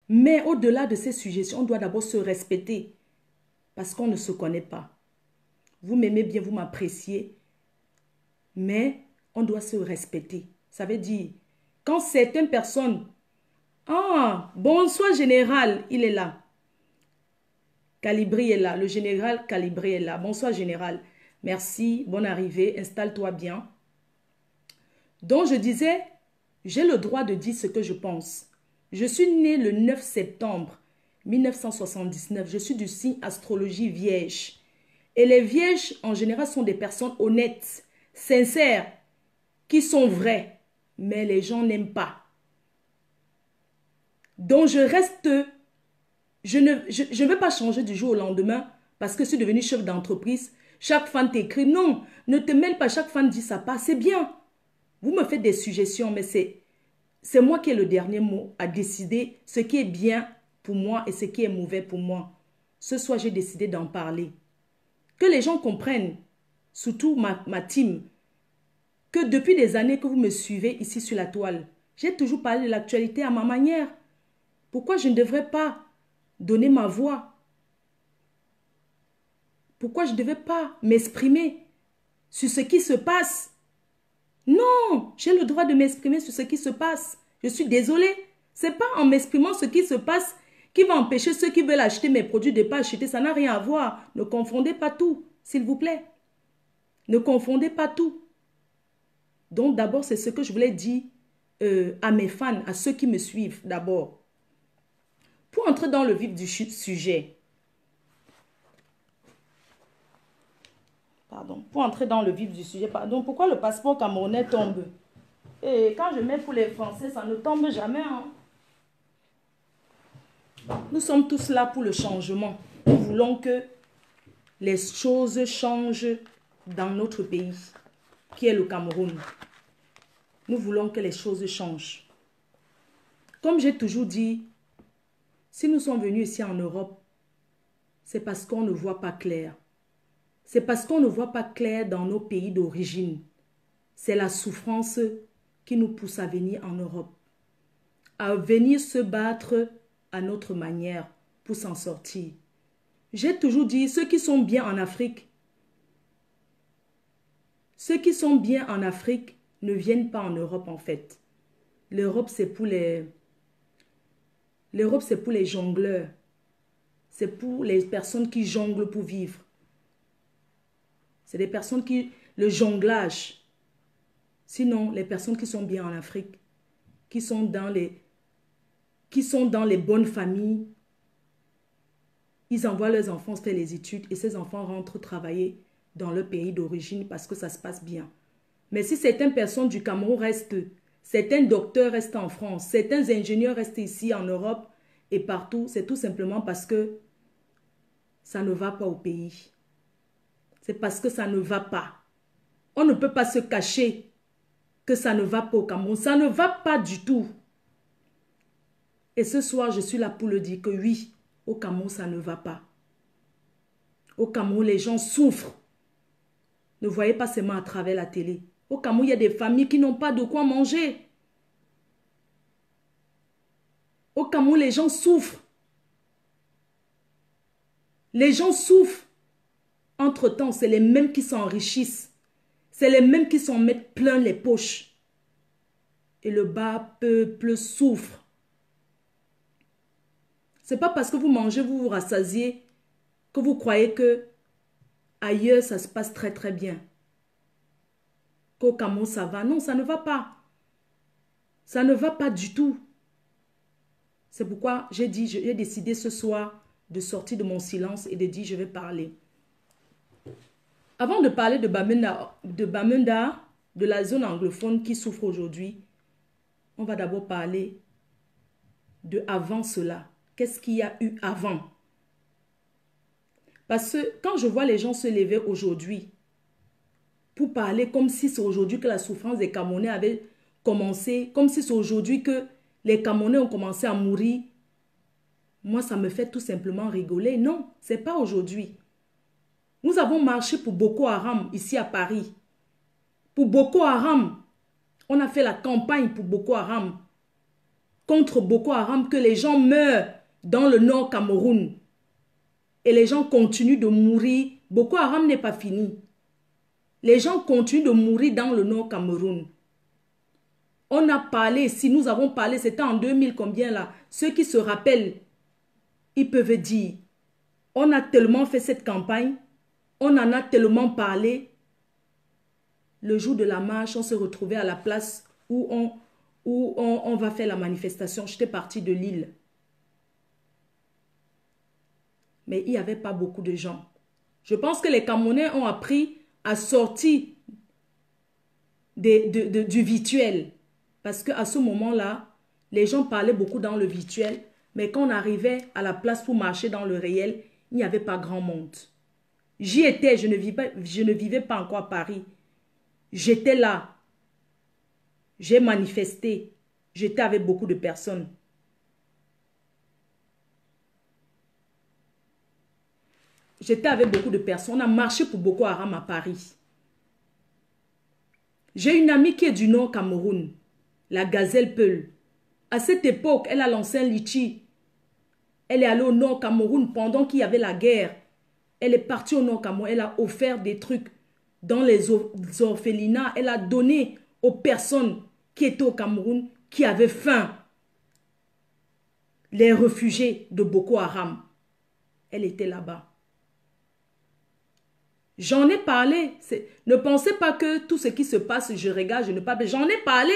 Mais au-delà de ces suggestions, on doit d'abord se respecter parce qu'on ne se connaît pas. Vous m'aimez bien, vous m'appréciez, mais on doit se respecter. Ça veut dire, quand certaines personnes... Ah, bonsoir général, il est là. Calibri est là, le général Calibri est là. Bonsoir général, merci, bonne arrivée, installe-toi bien. Donc je disais, j'ai le droit de dire ce que je pense. Je suis née le 9 septembre 1979. Je suis du signe astrologie vierge. Et les vierges, en général, sont des personnes honnêtes, sincères, qui sont vraies. Mais les gens n'aiment pas. Donc je reste... Je ne veux pas changer du jour au lendemain parce que je suis devenue chef d'entreprise. Chaque fan t'écrit. Non, ne te mêle pas. Chaque fan dit ça passe. C'est bien. Vous me faites des suggestions, mais c'est moi qui ai le dernier mot à décider ce qui est bien pour moi et ce qui est mauvais pour moi. Ce soir, j'ai décidé d'en parler. Que les gens comprennent, surtout ma team, que depuis des années que vous me suivez ici sur la toile, j'ai toujours parlé de l'actualité à ma manière. Pourquoi je ne devrais pas donner ma voix? Pourquoi je ne devais pas m'exprimer sur ce qui se passe? Non, j'ai le droit de m'exprimer sur ce qui se passe. Je suis désolée. Ce n'est pas en m'exprimant ce qui se passe qui va empêcher ceux qui veulent acheter mes produits de ne pas acheter. Ça n'a rien à voir. Ne confondez pas tout, s'il vous plaît. Ne confondez pas tout. Donc d'abord, c'est ce que je voulais dire à mes fans, à ceux qui me suivent d'abord. Pour entrer dans le vif du sujet. Pardon. Pour entrer dans le vif du sujet. Pardon. Pourquoi le passeport camerounais tombe? Et quand je mets pour les Français, ça ne tombe jamais. Hein? Nous sommes tous là pour le changement. Nous voulons que les choses changent dans notre pays, qui est le Cameroun. Nous voulons que les choses changent. Comme j'ai toujours dit, si nous sommes venus ici en Europe, c'est parce qu'on ne voit pas clair. C'est parce qu'on ne voit pas clair dans nos pays d'origine. C'est la souffrance qui nous pousse à venir en Europe. À venir se battre à notre manière pour s'en sortir. J'ai toujours dit, ceux qui sont bien en Afrique, ne viennent pas en Europe en fait. L'Europe c'est pour les jongleurs. C'est pour les personnes qui jonglent pour vivre. C'est des personnes qui... Le jonglage. Sinon, les personnes qui sont bien en Afrique, qui sont dans les bonnes familles, ils envoient leurs enfants faire les études et ces enfants rentrent travailler dans leur pays d'origine parce que ça se passe bien. Mais si certaines personnes du Cameroun restent, certains docteurs restent en France, certains ingénieurs restent ici en Europe et partout, c'est tout simplement parce que ça ne va pas au pays. C'est parce que ça ne va pas. On ne peut pas se cacher que ça ne va pas au Cameroun. Ça ne va pas du tout. Et ce soir, je suis là pour le dire que oui, au Cameroun, ça ne va pas. Au Cameroun, les gens souffrent. Ne voyez pas seulement à travers la télé. Au Cameroun, il y a des familles qui n'ont pas de quoi manger. Au Cameroun, les gens souffrent. Les gens souffrent. Entre-temps, c'est les mêmes qui s'enrichissent. C'est les mêmes qui s'en mettent plein les poches. Et le bas peuple souffre. Ce n'est pas parce que vous mangez, vous vous rassasiez, que vous croyez que ailleurs, ça se passe très très bien. Qu'au Cameroun, ça va. Non, ça ne va pas. Ça ne va pas du tout. C'est pourquoi j'ai décidé ce soir de sortir de mon silence et de dire je vais parler. Avant de parler de Bamenda, de la zone anglophone qui souffre aujourd'hui, on va d'abord parler de avant cela. Qu'est-ce qu'il y a eu avant? Parce que quand je vois les gens se lever aujourd'hui pour parler comme si c'est aujourd'hui que la souffrance des Camerounais avait commencé, comme si c'est aujourd'hui que les Camerounais ont commencé à mourir, moi ça me fait tout simplement rigoler. Non, ce n'est pas aujourd'hui. Nous avons marché pour Boko Haram ici à Paris. Pour Boko Haram, on a fait la campagne pour Boko Haram. contre Boko Haram que les gens meurent dans le nord Cameroun. Et les gens continuent de mourir. Boko Haram n'est pas fini. Les gens continuent de mourir dans le nord Cameroun. On a parlé, si nous avons parlé, c'était en 2000 combien là? Ceux qui se rappellent, ils peuvent dire, on a tellement fait cette campagne, on en a tellement parlé. Le jour de la marche, on se retrouvait à la place où on va faire la manifestation. J'étais partie de Lille. Mais il n'y avait pas beaucoup de gens. Je pense que les Camerounais ont appris à sortir du virtuel. Parce qu'à ce moment-là, les gens parlaient beaucoup dans le virtuel. Mais quand on arrivait à la place pour marcher dans le réel, il n'y avait pas grand monde. J'y étais, je ne vivais pas encore à Paris. J'étais là. J'ai manifesté. J'étais avec beaucoup de personnes. J'étais avec beaucoup de personnes. On a marché pour Boko Haram à Paris. J'ai une amie qui est du Nord Cameroun, la Gazelle Peul. À cette époque, elle a lancé un litchi. Elle est allée au Nord Cameroun pendant qu'il y avait la guerre. Elle est partie au Nord Cameroun. Elle a offert des trucs dans les orphelinats. Elle a donné aux personnes qui étaient au Cameroun, qui avaient faim. Les réfugiés de Boko Haram. Elle était là-bas. J'en ai parlé. Ne pensez pas que tout ce qui se passe, je regarde, je ne parle pas. J'en ai parlé.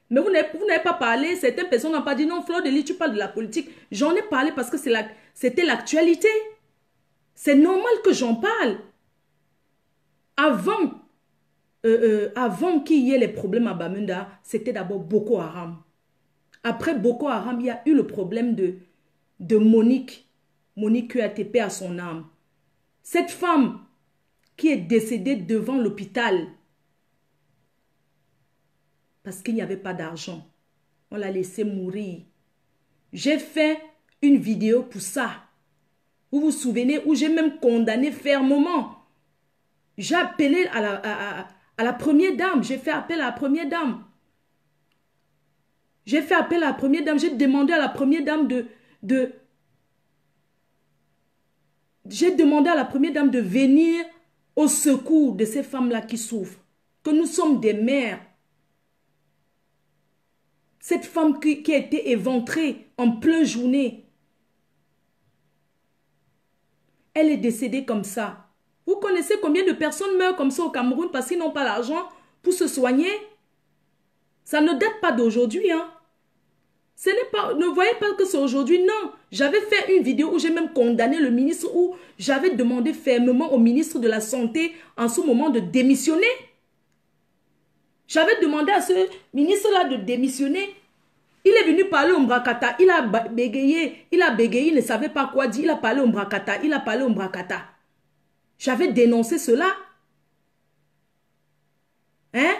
Mais vous n'avez pas parlé. Certaines personnes n'ont pas dit non, Fleur de Lys, tu parles de la politique. J'en ai parlé parce que c'était l'actualité. C'est normal que j'en parle. Avant qu'il y ait les problèmes à Bamenda, c'était d'abord Boko Haram. Après Boko Haram, il y a eu le problème de Monique. Monique QATP à son âme. Cette femme qui est décédée devant l'hôpital parce qu'il n'y avait pas d'argent. On l'a laissée mourir. J'ai fait une vidéo pour ça. Vous vous souvenez où j'ai même condamné fermement. J'ai appelé à la première dame. J'ai fait appel à la première dame. J'ai fait appel à la première dame. J'ai demandé à la première dame j'ai demandé à la première dame de venir au secours de ces femmes-là qui souffrent. Que nous sommes des mères. Cette femme qui a été éventrée en pleine journée. Elle est décédée comme ça. Vous connaissez combien de personnes meurent comme ça au Cameroun parce qu'ils n'ont pas l'argent pour se soigner? Ça ne date pas d'aujourd'hui, hein. Ce n'est pas, ne voyez pas que c'est aujourd'hui, non. J'avais fait une vidéo où j'ai même condamné le ministre, où j'avais demandé fermement au ministre de la Santé en ce moment de démissionner. J'avais demandé à ce ministre-là de démissionner. Il est venu parler au Mbrakata, il a bégayé, il ne savait pas quoi dire, il a parlé au Mbrakata, J'avais dénoncé cela. Hein?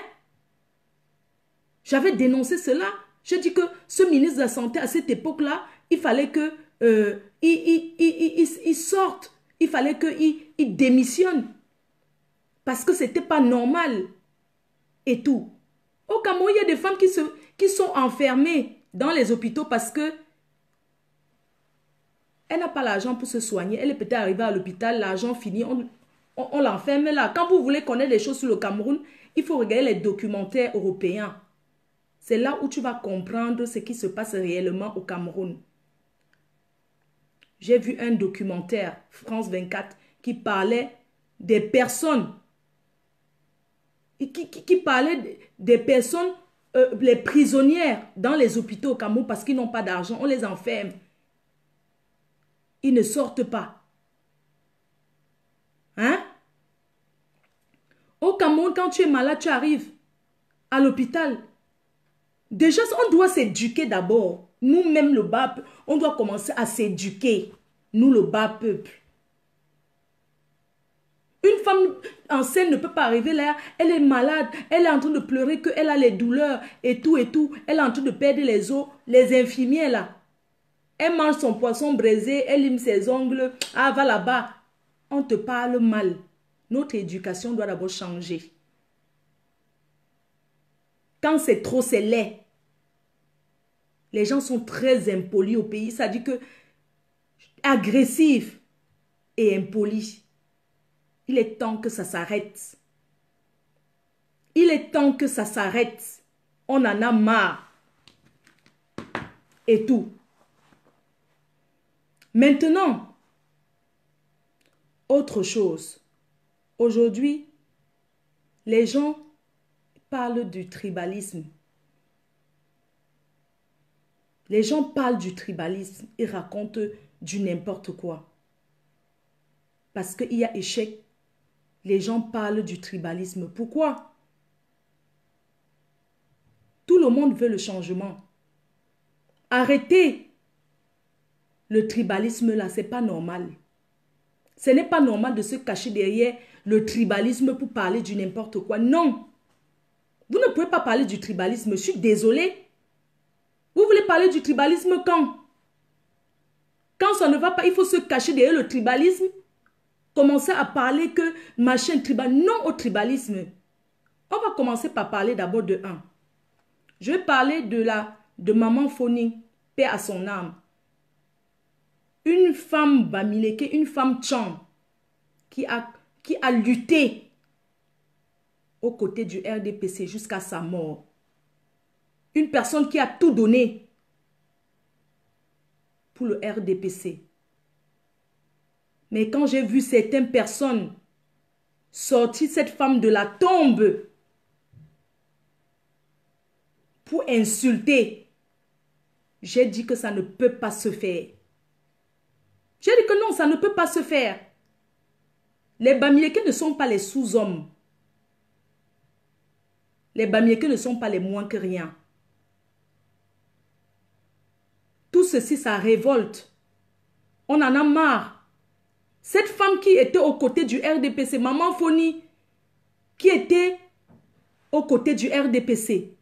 J'avais dénoncé cela. Je dis que ce ministre de la Santé, à cette époque-là, il fallait que il sorte. Il fallait qu'il démissionne. Parce que ce n'était pas normal. Et tout. Au Cameroun, il y a des femmes qui sont enfermées dans les hôpitaux parce que elle n'a pas l'argent pour se soigner. Elle est peut-être arrivée à l'hôpital, l'argent fini, on l'enferme là. Quand vous voulez connaître des choses sur le Cameroun, il faut regarder les documentaires européens. C'est là où tu vas comprendre ce qui se passe réellement au Cameroun. J'ai vu un documentaire, France 24, qui parlait des personnes, qui parlait des personnes, les prisonnières dans les hôpitaux au Cameroun parce qu'ils n'ont pas d'argent, on les enferme. Ils ne sortent pas. Hein? Au Cameroun, quand tu es malade, tu arrives à l'hôpital. Déjà, on doit s'éduquer d'abord. Nous-mêmes, le bas peuple, on doit commencer à s'éduquer. Nous, le bas peuple. Une femme enceinte ne peut pas arriver là. Elle est malade. Elle est en train de pleurer qu'elle a les douleurs et tout et tout. Elle est en train de perdre les os. Les infirmières là. Elle mange son poisson braisé. Elle lime ses ongles. Ah, va là-bas. On te parle mal. Notre éducation doit d'abord changer. Quand c'est trop, c'est laid. Les gens sont très impolis au pays. Ça dit que agressifs et impolis. Il est temps que ça s'arrête. Il est temps que ça s'arrête. On en a marre. Et tout. Maintenant, autre chose. Aujourd'hui, les gens parlent du tribalisme. Les gens parlent du tribalisme et racontent du n'importe quoi. Parce qu'il y a échec, les gens parlent du tribalisme. Pourquoi? Tout le monde veut le changement. Arrêtez le tribalisme là, c'est pas normal. Ce n'est pas normal de se cacher derrière le tribalisme pour parler du n'importe quoi. Non. Vous ne pouvez pas parler du tribalisme. Je suis désolée. Vous voulez parler du tribalisme quand? Quand ça ne va pas, il faut se cacher derrière le tribalisme. Commencer à parler que machin tribal. Non au tribalisme. On va commencer par parler d'abord de un. Je vais parler de Maman Foni, paix à son âme. Une femme Bamileke, une femme Tchang, qui a lutté aux côtés du RDPC jusqu'à sa mort. Une personne qui a tout donné pour le RDPC. Mais quand j'ai vu certaines personnes sortir cette femme de la tombe pour insulter, j'ai dit que ça ne peut pas se faire. J'ai dit que non, ça ne peut pas se faire. Les Bamileke ne sont pas les sous-hommes. Les Bamileke ne sont pas les moins que rien. Tout ceci, ça révolte. On en a marre. Cette femme qui était aux côtés du RDPC, Maman Foni, qui était aux côtés du RDPC,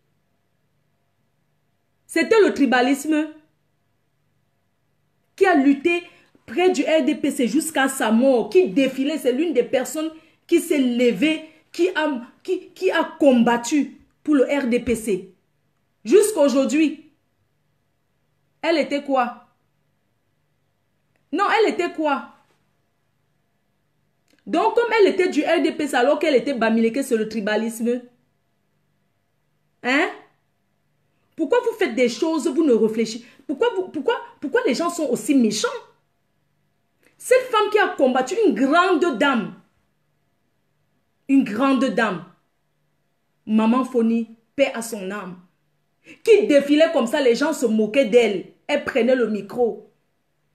c'était le tribalisme qui a lutté près du RDPC jusqu'à sa mort, qui défilait. C'est l'une des personnes qui s'est levée, qui a combattu pour le RDPC. Jusqu'à aujourd'hui. Elle était quoi? Non, elle était quoi? Donc, comme elle était du RDPC alors qu'elle était Bamileke sur le tribalisme. Hein? Pourquoi vous faites des choses, vous ne réfléchissez? Pourquoi les gens sont aussi méchants? Cette femme qui a combattu, une grande dame. Une grande dame. Maman Foni, paix à son âme. Qui défilait comme ça, les gens se moquaient d'elle. Elle prenait le micro.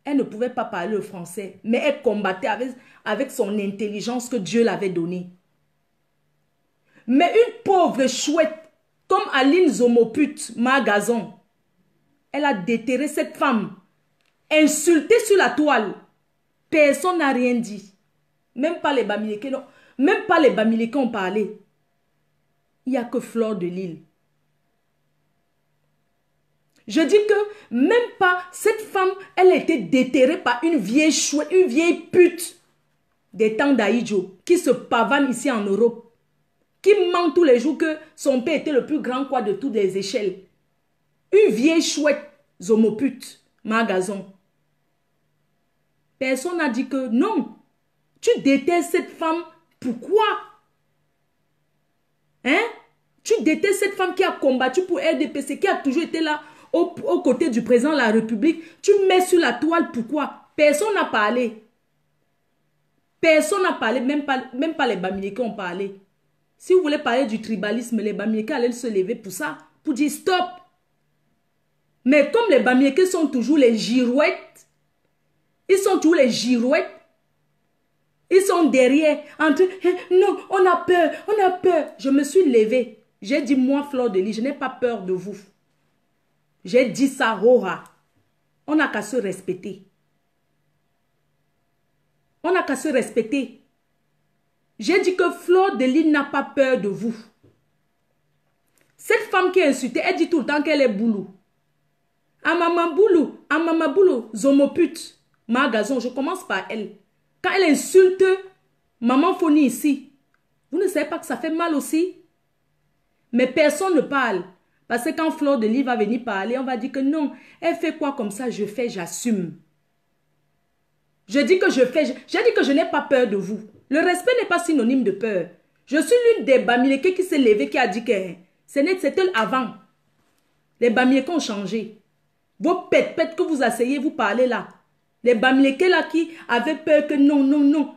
Elle ne pouvait pas parler le français, mais elle combattait avec son intelligence que Dieu l'avait donnée. Mais une pauvre chouette, comme Aline Zomoput, Magazon, elle a déterré cette femme, insultée sur la toile. Personne n'a rien dit. Même pas les Bamileke, non. Même pas les Bamileke ont parlé. Il n'y a que Fleur de Lille. Je dis que même pas cette femme, elle a été déterrée par une vieille chouette, une vieille pute des temps d'Aïdjo qui se pavane ici en Europe, qui ment tous les jours que son père était le plus grand quoi de toutes les échelles. Une vieille chouette, Zomopute, Magazon. Personne n'a dit que non. Tu détestes cette femme, pourquoi? Hein? Tu détestes cette femme qui a combattu pour RDPC, qui a toujours été là aux côtés du président de la République. Tu mets sur la toile, pourquoi? Personne n'a parlé. Personne n'a parlé, même pas les Bamileke ont parlé. Si vous voulez parler du tribalisme, les Bamileke allaient se lever pour ça, pour dire stop. Mais comme les Bamileke sont toujours les girouettes, ils sont toujours les girouettes, ils sont derrière, entre non, on a peur, on a peur. Je me suis levée. J'ai dit, moi, Fleur de Lille, je n'ai pas peur de vous. J'ai dit ça, Rora. On n'a qu'à se respecter. On n'a qu'à se respecter. J'ai dit que Fleur de Lille n'a pas peur de vous. Cette femme qui est insultée, elle dit tout le temps qu'elle est boulou. Amama boulou, Zomopute, Magazon, je commence par elle. Quand elle insulte Maman Foni ici, vous ne savez pas que ça fait mal aussi? Mais personne ne parle. Parce que quand Fleur de Lys va venir parler, on va dire que non, elle fait quoi comme ça, je fais, j'assume. Je dis que je fais, j'ai dit que je n'ai pas peur de vous. Le respect n'est pas synonyme de peur. Je suis l'une des Bamileke qui s'est levée, qui a dit que c'était avant. Les Bamileke ont changé. Vos pètes que vous asseyez, vous parlez là. Les Bamileke là qui avaient peur que non, non, non.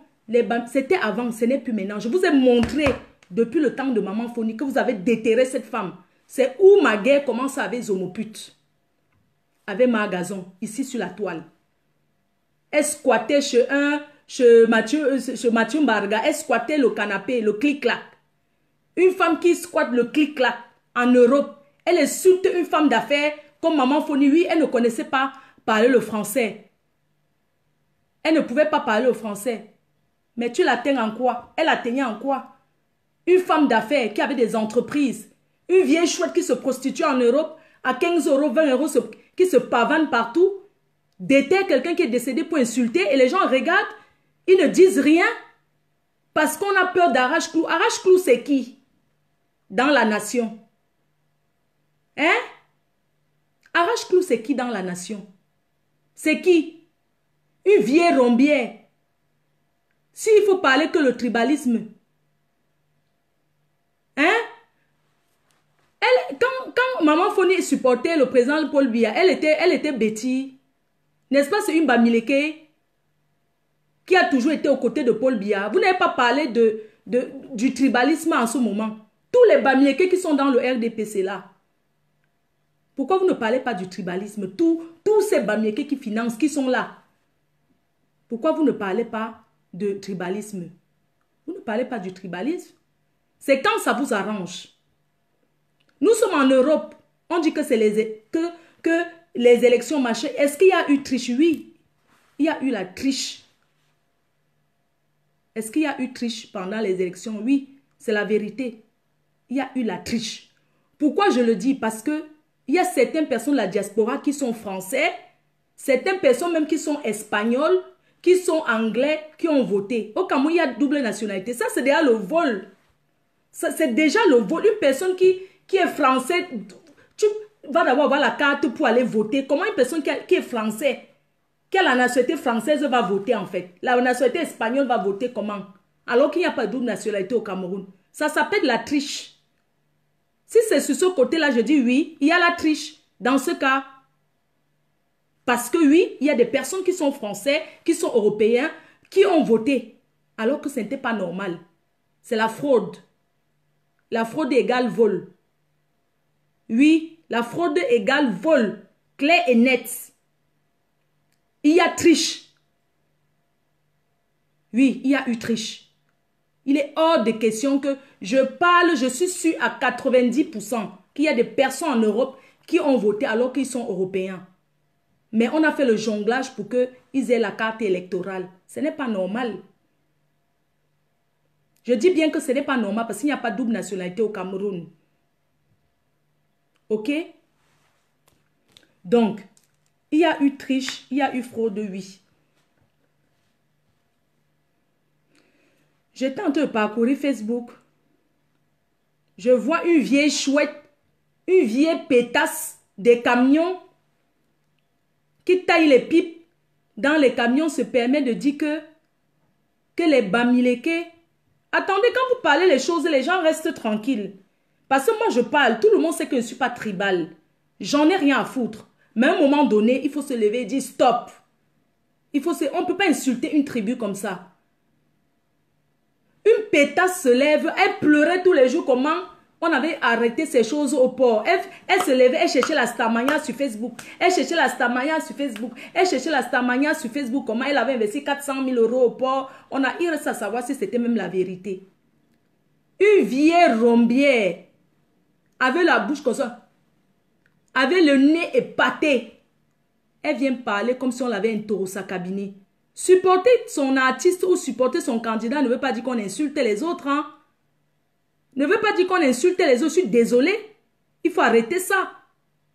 C'était avant, ce n'est plus maintenant. Je vous ai montré depuis le temps de Maman Foni que vous avez déterré cette femme. C'est où ma guerre commence avec Zomopute. Avec Margazon, ici sur la toile. Elle squattait chez Mathieu Mbarga, elle squattait le canapé, le clic-clac. Une femme qui squatte le clic-clac en Europe, elle insulte une femme d'affaires comme Maman Foni. Oui, elle ne connaissait pas parler le français. Elle ne pouvait pas parler le français. Mais tu l'atteins en quoi? Elle atteignait en quoi? Une femme d'affaires qui avait des entreprises. Une vieille chouette qui se prostitue en Europe à 15 euros, 20 euros, qui se pavane partout. Déterre quelqu'un qui est décédé pour insulter et les gens regardent, ils ne disent rien parce qu'on a peur d'Arrache-Clou. Arrache-Clou, c'est qui? Dans la nation. Hein? Arrache-Clou, c'est qui dans la nation? C'est qui? Une vieille rombière. S'il faut parler que le tribalisme. Hein? Quand Maman Foni supportait le président Paul Biya, elle était bêtise. N'est-ce pas, c'est une Bamileke qui a toujours été aux côtés de Paul Biya. Vous n'avez pas parlé du tribalisme en ce moment. Tous les Bamileke qui sont dans le RDPC là. Pourquoi vous ne parlez pas du tribalisme? Tous ces Bamileke qui financent, qui sont là. Pourquoi vous ne parlez pas de tribalisme? Vous ne parlez pas du tribalisme? C'est quand ça vous arrange. Nous sommes en Europe. On dit que c'est les élections machin. Est-ce qu'il y a eu triche? Oui. Il y a eu la triche. Est-ce qu'il y a eu triche pendant les élections? Oui. C'est la vérité. Il y a eu la triche. Pourquoi je le dis? Parce que il y a certaines personnes de la diaspora qui sont français, certaines personnes même qui sont espagnoles, qui sont anglais, qui ont voté. Au Cameroun, il y a double nationalité. Ça, c'est déjà le vol. C'est déjà le vol. Une personne qui est française, tu vas d'abord avoir la carte pour aller voter. Comment une personne qui est française, qui a la nationalité française va voter en fait? La nationalité espagnole va voter comment? Alors qu'il n'y a pas de double nationalité au Cameroun. Ça s'appelle la triche. Si c'est sur ce côté-là, je dis oui, il y a la triche. Dans ce cas, parce que oui, il y a des personnes qui sont français, qui sont européens, qui ont voté. Alors que ce n'était pas normal. C'est la fraude. La fraude égale vol. Oui, la fraude égale vol. Clair et net. Il y a triche. Oui, il y a eu triche. Il est hors de question que je parle, je suis sûr à 90% qu'il y a des personnes en Europe qui ont voté alors qu'ils sont européens. Mais on a fait le jonglage pour qu'ils aient la carte électorale. Ce n'est pas normal. Je dis bien que ce n'est pas normal parce qu'il n'y a pas de double nationalité au Cameroun. Ok? Donc, il y a eu triche, il y a eu fraude, oui. J'étais en train de parcourir Facebook. Je vois une vieille chouette, une vieille pétasse des camions qui taille les pipes dans les camions se permet de dire que les Bamileke... Attendez, quand vous parlez les choses, les gens restent tranquilles. Parce que moi, je parle, tout le monde sait que je ne suis pas tribal. J'en ai rien à foutre. Mais à un moment donné, il faut se lever et dire stop. On ne peut pas insulter une tribu comme ça. Une pétasse se lève, elle pleurait tous les jours comment on avait arrêté ces choses au port. Elle se levait, elle cherchait la Starmania sur Facebook. Elle cherchait la Starmania sur Facebook. Elle cherchait la Starmania sur Facebook. Comment elle avait investi 400 000 € au port. On a irrité à savoir si c'était même la vérité. Une vieille rombière avec la bouche comme ça, avec le nez épaté. Elle vient parler comme si on l'avait interrogé sa cabinet. Supporter son artiste ou supporter son candidat ne veut pas dire qu'on insulte les autres. Hein? Ne veut pas dire qu'on insulte les autres. Je suis désolé. Il faut arrêter ça.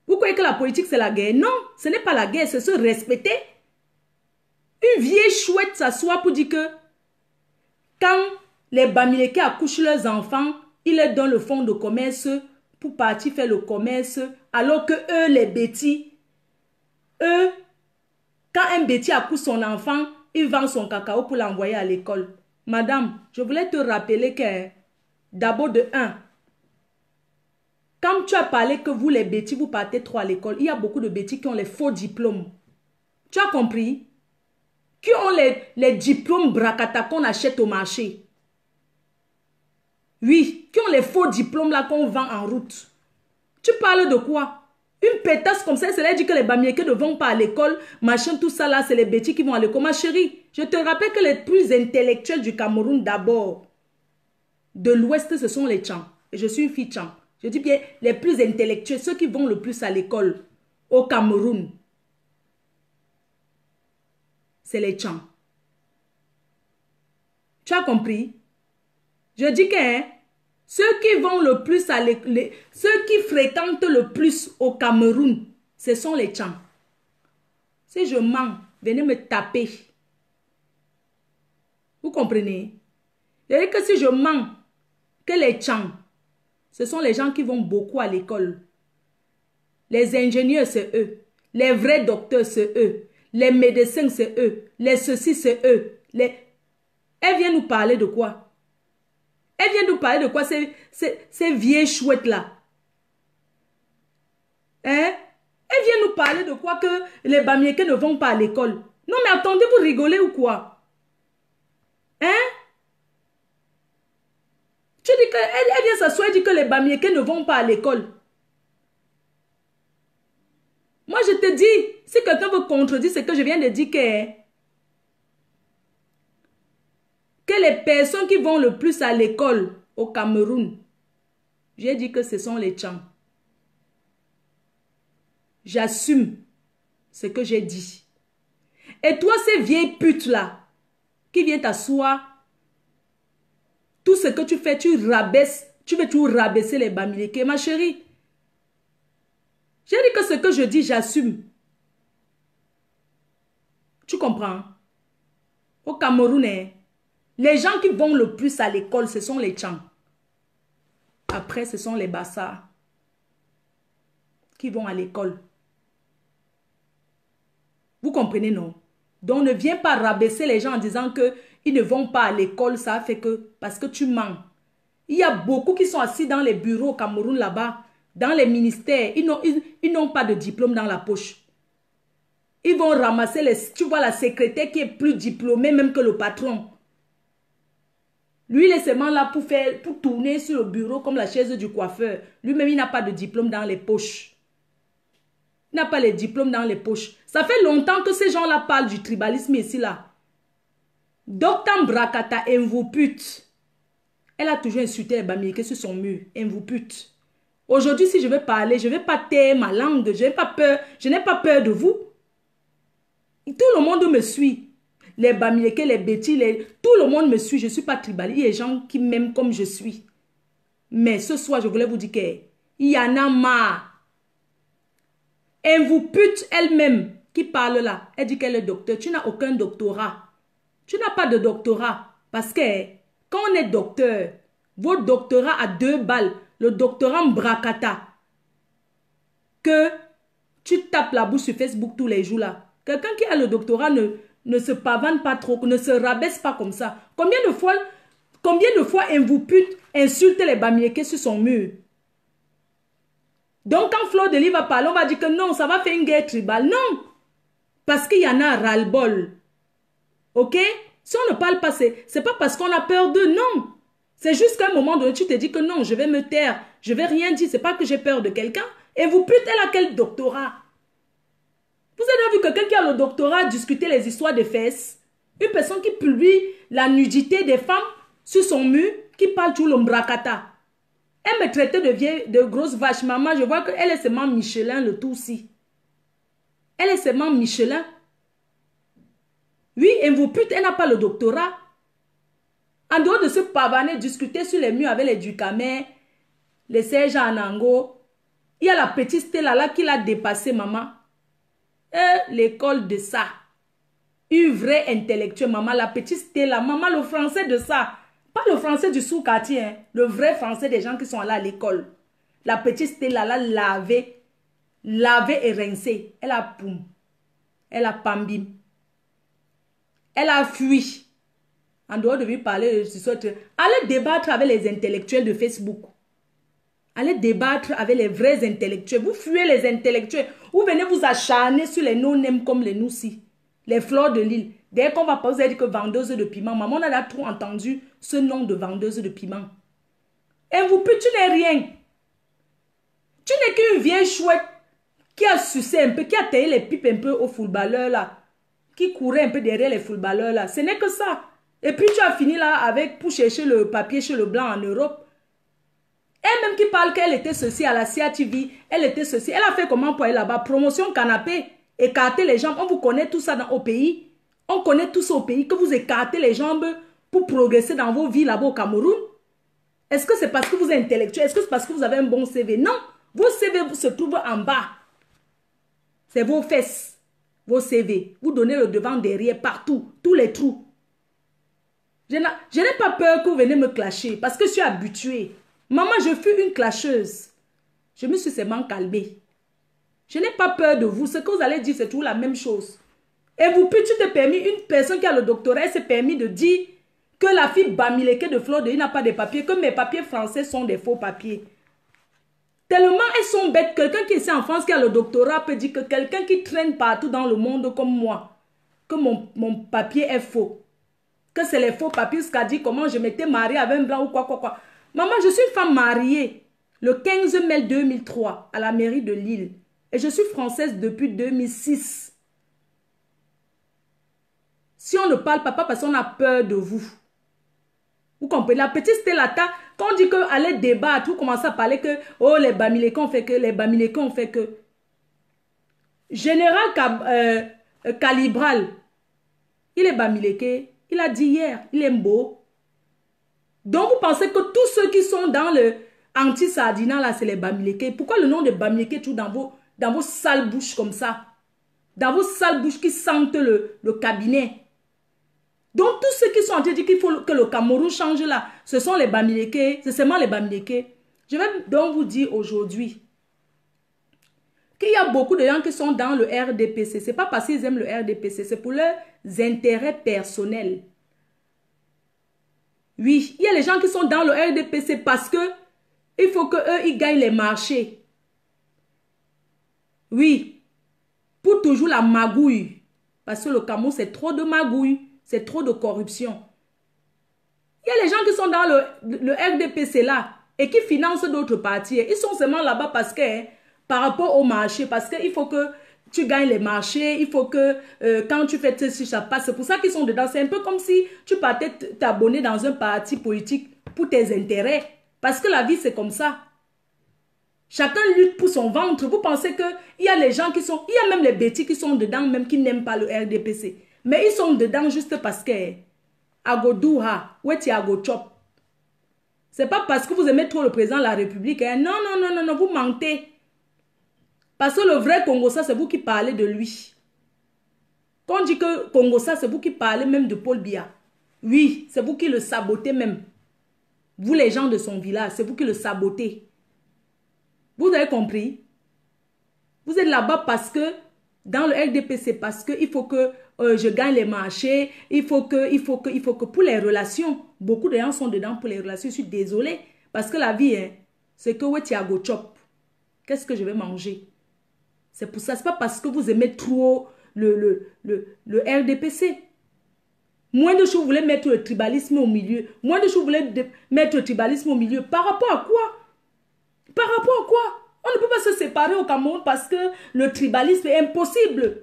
Vous croyez que la politique c'est la guerre? Non, ce n'est pas la guerre, c'est se respecter. Une vieille chouette s'assoit pour dire que quand les Bamileke accouchent leurs enfants, ils leur donnent le fonds de commerce pour partir faire le commerce, alors que eux, les bêtis, eux, quand un bêtis accouche son enfant, il vend son cacao pour l'envoyer à l'école. Madame, je voulais te rappeler que, d'abord de un, quand tu as parlé que vous, les bêtis, vous partez trop à l'école, il y a beaucoup de bêtis qui ont les faux diplômes. Tu as compris? Qui ont les diplômes bracata qu'on achète au marché. Oui, qui ont les faux diplômes là qu'on vend en route. Tu parles de quoi? Une pétasse comme ça, cela dit que les Bamiékés ne vont pas à l'école, machin, tout ça là, c'est les bêtis qui vont à l'école. Ma chérie, je te rappelle que les plus intellectuels du Cameroun d'abord, de l'Ouest, ce sont les Tchans. Et je suis une fille Tchang. Je dis bien les plus intellectuels, ceux qui vont le plus à l'école au Cameroun, c'est les Tchans. Tu as compris? Je dis que hein, ceux qui vont le plus à l'école, ceux qui fréquentent le plus au Cameroun, ce sont les Tchans. Si je mens, venez me taper. Vous comprenez? Je dis que si je mens, que les Tchans, ce sont les gens qui vont beaucoup à l'école. Les ingénieurs, c'est eux. Les vrais docteurs, c'est eux. Les médecins, c'est eux. Les ceci, c'est eux. Elle vient nous parler de quoi? Elle vient nous parler de quoi, ces vieilles chouettes-là? Hein? Elle vient nous parler de quoi que les Bamiékés ne vont pas à l'école? Non, mais attendez, vous rigolez ou quoi? Hein? Tu dis que elle vient s'asseoir et dit que les Bamiékés ne vont pas à l'école. Moi, je te dis, si quelqu'un veut contredire ce que je viens de dire, que les personnes qui vont le plus à l'école au Cameroun, j'ai dit que ce sont les Tchans. J'assume ce que j'ai dit. Et toi, ces vieilles putes-là, qui viennent t'asseoir, tout ce que tu fais, tu rabaisses, tu veux toujours rabaisser les Bamiékés. Ma chérie, j'ai dit que ce que je dis, j'assume. Tu comprends? Au Cameroun, les gens qui vont le plus à l'école, ce sont les Tchans. Après, ce sont les Bassas qui vont à l'école. Vous comprenez, non? Donc, ne viens pas rabaisser les gens en disant qu'ils ne vont pas à l'école, ça fait que... Parce que tu mens. Il y a beaucoup qui sont assis dans les bureaux au Cameroun là-bas, dans les ministères. Ils n'ont pas de diplôme dans la poche. Ils vont ramasser les... Tu vois la secrétaire qui est plus diplômée même que le patron. Lui, il est seulement là pour tourner sur le bureau comme la chaise du coiffeur. Lui-même, il n'a pas de diplôme dans les poches. Il n'a pas les diplômes dans les poches. Ça fait longtemps que ces gens-là parlent du tribalisme ici, là. Docteur Brakata, Mvuput. Elle a toujours insulté les Bamiékés sur son mur. Mvuput. Aujourd'hui, si je veux parler, je ne vais pas taire ma langue. Je n'ai pas peur. Je n'ai pas peur de vous. Tout le monde me suit. Les Bamiékés, les bêtis, tout le monde me suit. Je ne suis pas tribaliste. Il y a des gens qui m'aiment comme je suis. Mais ce soir, je voulais vous dire qu'il y en a marre. Mvuput elle-même qui parle là, elle dit qu'elle est docteur. Tu n'as aucun doctorat. Tu n'as pas de doctorat. Parce que quand on est docteur, votre doctorat a 2 balles. Le doctorat Mbrakata. Que tu tapes la bouche sur Facebook tous les jours là. Quelqu'un qui a le doctorat ne se pavane pas trop, ne se rabaisse pas comme ça. Combien de fois Mvuput insulte les Bamiékés sur son mur? Donc, quand Fleur de Lis va parler, on va dire que non, ça va faire une guerre tribale. Non! Parce qu'il y en a ras-le-bol. Ok? Si on ne parle pas, c'est pas parce qu'on a peur d'eux, non. C'est juste qu'à un moment donné, tu te dis que non, je vais me taire. Je vais rien dire. C'est pas que j'ai peur de quelqu'un. Et vous, putain, elle a quel doctorat? Vous avez vu quelqu'un qui a le doctorat discuter les histoires de fesses? Une personne qui publie la nudité des femmes sur son mur, qui parle tout l'ombrakata. Elle me traitait de grosse vache. Maman, je vois qu'elle est seulement Michelin, le tout aussi. Elle est seulement Michelin. Oui, Mvuput, elle n'a pas le doctorat. En dehors de se pavaner, discuter sur les murs avec les Ducamais, les Serge Anango, il y a la petite Stella là qui l'a dépassé, maman. L'école de ça. Une vraie intellectuelle, maman. La petite Stella, maman, le français de ça. Pas le français du sous-quartier, hein, le vrai français des gens qui sont là à l'école. La petite Stella, elle a lavé et rincé. Elle a poum. Elle a pambim. Elle a fui. En dehors de lui parler, allez débattre avec les intellectuels de Facebook. Allez débattre avec les vrais intellectuels. Vous fuyez les intellectuels. Vous venez vous acharner sur les no-name comme les Noussi. Les fleurs de l'île. Dès qu'on va pas vous dire que vendeuse de piment. Maman, on a trop entendu ce nom de vendeuse de piment. Et vous, tu n'es rien. Tu n'es qu'une vieille chouette qui a sucé un peu, qui a taillé les pipes un peu aux footballeurs là. Qui courait un peu derrière les footballeurs là. Ce n'est que ça. Et puis tu as fini là avec pour chercher le papier chez le blanc en Europe. Elle-même qui parle qu'elle était ceci à la CATV, elle était ceci. Elle a fait comment pour aller là-bas? Promotion canapé, écarter les jambes. On vous connaît tout ça au pays. On connaît tout ça au pays, que vous écartez les jambes pour progresser dans vos vies là-bas au Cameroun. Est-ce que c'est parce que vous êtes intellectuel? Est-ce que c'est parce que vous avez un bon CV? Non, vos CV se trouvent en bas. C'est vos fesses, vos CV. Vous donnez le devant, derrière, partout, tous les trous. Je n'ai pas peur que vous venez me clasher parce que je suis habituée. Maman, je fus une clasheuse. Je me suis seulement calmée. Je n'ai pas peur de vous. Ce que vous allez dire, c'est toujours la même chose. Et vous, puis tu t'es permis, une personne qui a le doctorat, elle s'est permis de dire que la fille Bamileke de Fleur de Lys n'a pas de papiers, que mes papiers français sont des faux papiers. Tellement elles sont bêtes. Quelqu'un qui est ici en France, qui a le doctorat, peut dire que quelqu'un qui traîne partout dans le monde comme moi, que mon papier est faux. Que c'est les faux papiers, ce qu'a dit comment je m'étais mariée avec un blanc ou quoi. Maman, je suis une femme mariée le 15 mai 2003 à la mairie de Lille. Et je suis française depuis 2006. Si on ne parle pas parce qu'on a peur de vous. Vous comprenez? La petite Stellata, quand on dit qu'aller débattre, vous commencez à parler que oh, les Bamileke ont fait que, les Bamileke ont fait que. Général Calibral, il est Bamileke, il a dit hier, il est beau. Donc vous pensez que tous ceux qui sont dans le anti-sardinat là, c'est les Bamileke. Pourquoi le nom de Bamileke tout dans vos sales bouches comme ça? Dans vos sales bouches qui sentent le cabinet. Donc tous ceux qui sont en train de dire qu'il faut que le Cameroun change là, ce sont les Bamileke, c'est seulement les Bamileke. Je vais donc vous dire aujourd'hui qu'il y a beaucoup de gens qui sont dans le RDPC. Ce n'est pas parce qu'ils aiment le RDPC, c'est pour leurs intérêts personnels. Oui, il y a les gens qui sont dans le RDPC parce que il faut qu'eux, ils gagnent les marchés. Oui, pour toujours la magouille. Parce que le Cameroun, c'est trop de magouille, c'est trop de corruption. Il y a les gens qui sont dans le RDPC là et qui financent d'autres partis. Ils sont seulement là-bas parce que, par rapport au marché, parce qu'il faut que tu gagnes les marchés, il faut que quand tu fais ceci, ça passe. C'est pour ça qu'ils sont dedans. C'est un peu comme si tu partais t'abonner dans un parti politique pour tes intérêts. Parce que la vie, c'est comme ça. Chacun lutte pour son ventre. Vous pensez qu'il y a les gens qui sont... Il y a même les bêtis qui sont dedans, même qui n'aiment pas le RDPC. Mais ils sont dedans juste parce que... Agodouha, weti agochop. C'est pas parce que vous aimez trop le président de la République. Hein. Non, non, non, non, non, vous mentez. Parce que le vrai Congo-Ça, c'est vous qui parlez de lui. Quand on dit que Congo-Ça, c'est vous qui parlez même de Paul Biya. Oui, c'est vous qui le sabotez même. Vous, les gens de son village, c'est vous qui le sabotez. Vous avez compris? Vous êtes là-bas parce que, dans le RDPC, parce qu'il faut que je gagne les marchés, il faut que pour les relations, beaucoup de gens sont dedans pour les relations. Je suis désolée. Parce que la vie, hein, c'est que Tiago Chop. Qu'est-ce que je vais manger? C'est pour ça, c'est pas parce que vous aimez trop le RDPC. Moins de choses, vous voulez mettre le tribalisme au milieu. Moins de choses, vous voulez mettre le tribalisme au milieu. Par rapport à quoi? Par rapport à quoi? On ne peut pas se séparer au Cameroun parce que le tribalisme est impossible.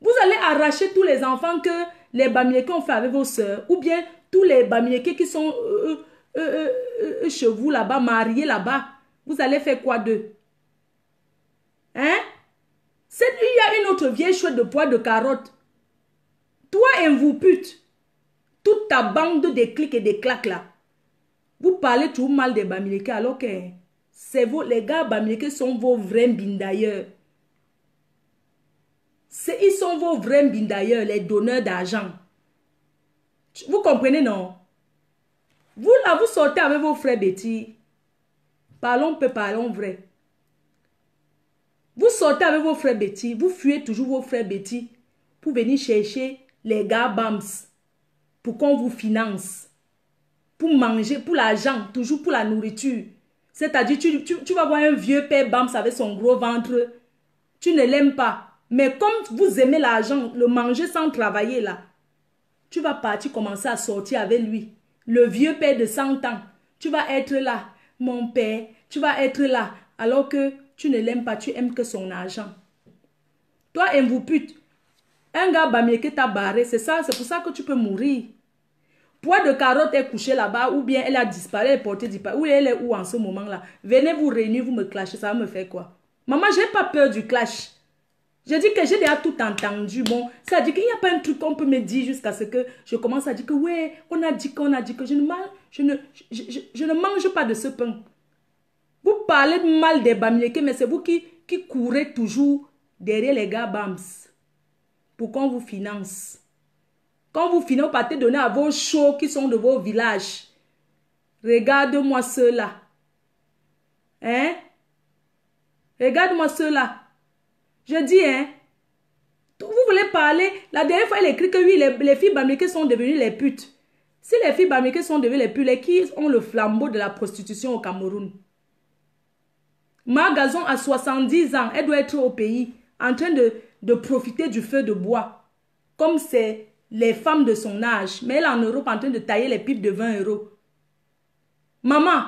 Vous allez arracher tous les enfants que les Bamileke ont fait avec vos soeurs. Ou bien tous les Bamileke qui sont chez vous là-bas, mariés là-bas. Vous allez faire quoi d'eux? Hein? Il y a une autre vieille chouette de poids de carottes. Toi et vous pute. Toute ta bande de clics et des claques là. Vous parlez tout mal des Bamileke alors que les gars Bamileke sont vos vrais bindailleurs. Ils sont vos vrais bindailleurs, les donneurs d'argent. Vous comprenez, non? Vous là, vous sortez avec vos frères Betty. Parlons peu, parlons vrai. Vous sortez avec vos frères Betty, vous fuyez toujours vos frères Betty pour venir chercher les gars Bams pour qu'on vous finance. Pour manger, pour l'argent, toujours pour la nourriture. C'est-à-dire, tu vas voir un vieux père Bams avec son gros ventre. Tu ne l'aimes pas. Mais comme vous aimez l'argent, le manger sans travailler là, tu vas partir commencer à sortir avec lui. Le vieux père de 100 ans. Tu vas être là, mon père. Tu vas être là. Alors que tu ne l'aimes pas, tu aimes que son argent. Toi, un vous pute. Un gars bamiéké t'a barré. C'est ça, c'est pour ça que tu peux mourir. Poids de carotte est couchée là-bas ou bien elle a disparu, elle est portée disparu. Ou elle est où en ce moment-là? Venez vous réunir, vous me clashez, ça va me faire quoi? Maman, j'ai pas peur du clash. Je dis que j'ai déjà tout entendu. Bon, ça dit qu'il n'y a pas un truc qu'on peut me dire jusqu'à ce que je commence à dire que ouais, on a dit qu'on a dit que je ne mange pas de ce pain. Vous parlez mal des Bamilékés, mais c'est vous qui courez toujours derrière les gars Bams pour qu'on vous finance. Quand vous finissez, vous partez donner à vos shows qui sont de vos villages. Regarde-moi ceux-là. Hein? Regarde-moi ceux-là. Je dis, hein? Vous voulez parler? La dernière fois, elle écrit que oui, les filles bamilékées sont devenues les putes. Si les filles bamilékées sont devenues les putes, les qui ont le flambeau de la prostitution au Cameroun? Ma Gazon a 70 ans. Elle doit être au pays en train de profiter du feu de bois. Comme c'est les femmes de son âge. Mais elle est en Europe en train de tailler les pipes de 20 €. Maman,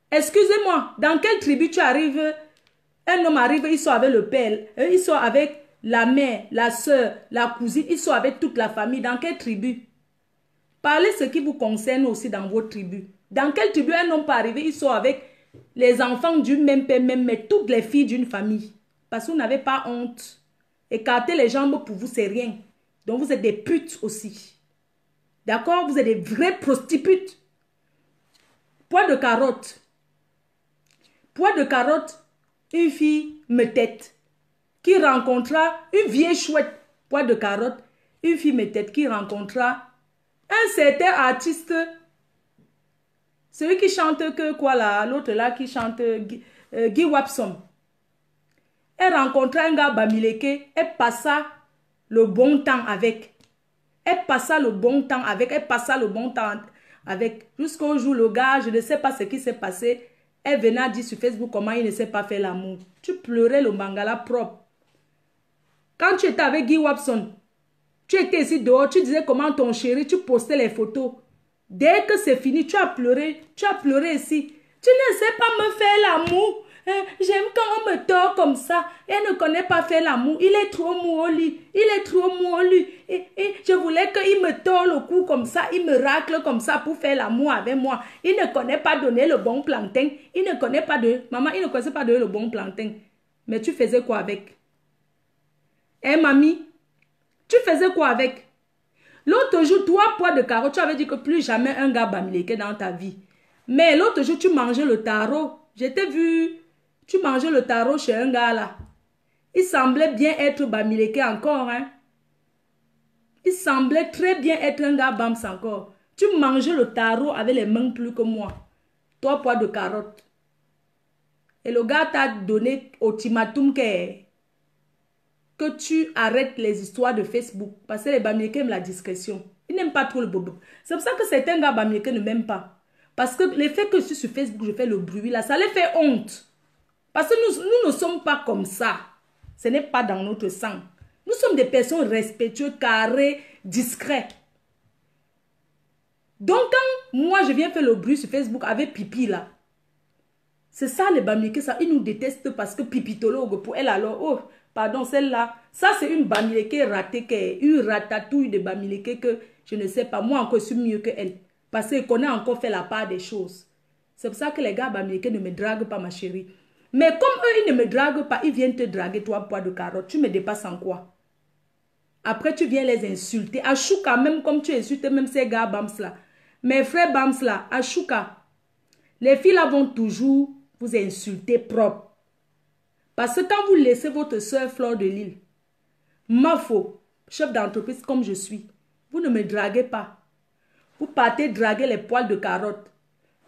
excusez-moi, dans quelle tribu tu arrives? Un homme arrive, il sort avec le père, il sort avec la mère, la soeur, la cousine, il sort avec toute la famille. Dans quelle tribu? Parlez ce qui vous concerne aussi dans votre tribu. Dans quelle tribu un homme peut arriver, il sort avec les enfants d'une même père, même mère, toutes les filles d'une famille. Parce que vous n'avez pas honte. Écarter les jambes pour vous, c'est rien. Donc vous êtes des putes aussi. D'accord? Vous êtes des vraies prostituées. Poids de carotte. Poids de carotte. Une fille me tête qui rencontra une vieille chouette. Poids de carotte. Une fille me tête qui rencontra un certain artiste. Celui qui chante que quoi là? L'autre là qui chante Guy Wapson. Elle rencontra un gars bamiléké. Elle passa le bon temps avec. Elle passa le bon temps avec. Elle passa le bon temps avec. Jusqu'au jour, le gars, je ne sais pas ce qui s'est passé. Elle venait dire sur Facebook comment il ne sait pas faire l'amour. Tu pleurais le mangala propre. Quand tu étais avec Guy Wapson, tu étais ici dehors, tu disais comment ton chéri, tu postais les photos. Dès que c'est fini, tu as pleuré ici. Tu ne sais pas me faire l'amour. J'aime quand on me tord comme ça. Elle ne connaît pas faire l'amour. Il est trop mou au lit. Il est trop mou au lit. Et je voulais qu'il me tord le cou comme ça. Il me racle comme ça pour faire l'amour avec moi. Il ne connaît pas donner le bon plantain. Il ne connaît pas de... Maman, il ne connaissait pas donner le bon plantain. Mais tu faisais quoi avec? Hein, mamie? Tu faisais quoi avec? L'autre jour, 3 poids de carottes, tu avais dit que plus jamais un gars bamiléké dans ta vie. Mais l'autre jour, tu mangeais le taro. Je t'ai vu... Tu mangeais le taro chez un gars là. Il semblait bien être bamiléké encore. Hein? Il semblait très bien être un gars bams encore. Tu mangeais le taro avec les mains plus que moi. 3 poids de carottes. Et le gars t'a donné ultimatum que tu arrêtes les histoires de Facebook. Parce que les bamilékés aiment la discrétion. Ils n'aiment pas trop le bobo. C'est pour ça que certains gars bamilékés ne m'aiment pas. Parce que le fait que je suis sur Facebook, je fais le bruit là, ça les fait honte. Parce que nous ne sommes pas comme ça. Ce n'est pas dans notre sang. Nous sommes des personnes respectueuses, carrées, discrètes. Donc quand moi je viens faire le bruit sur Facebook avec Pipi là, c'est ça les bamilékés, ça, ils nous détestent parce que pipitologue pour elle alors, oh, pardon, celle-là, ça c'est une bamiléké ratée, une ratatouille de bamiléké que je ne sais pas, moi encore je suis mieux que elle. Parce qu'on a encore fait la part des choses. C'est pour ça que les gars bamilékés ne me draguent pas, ma chérie. Mais comme eux, ils ne me draguent pas, ils viennent te draguer 3 poids de carottes. Tu me dépasses en quoi? Après, tu viens les insulter. Achouka, même comme tu insultes même ces gars Bams là. Mes frères Bams là, Achouka. Les filles là vont toujours vous insulter propre. Parce que quand vous laissez votre soeur Fleur de Lille, Mafo, chef d'entreprise comme je suis, vous ne me draguez pas. Vous partez draguer les poils de carottes.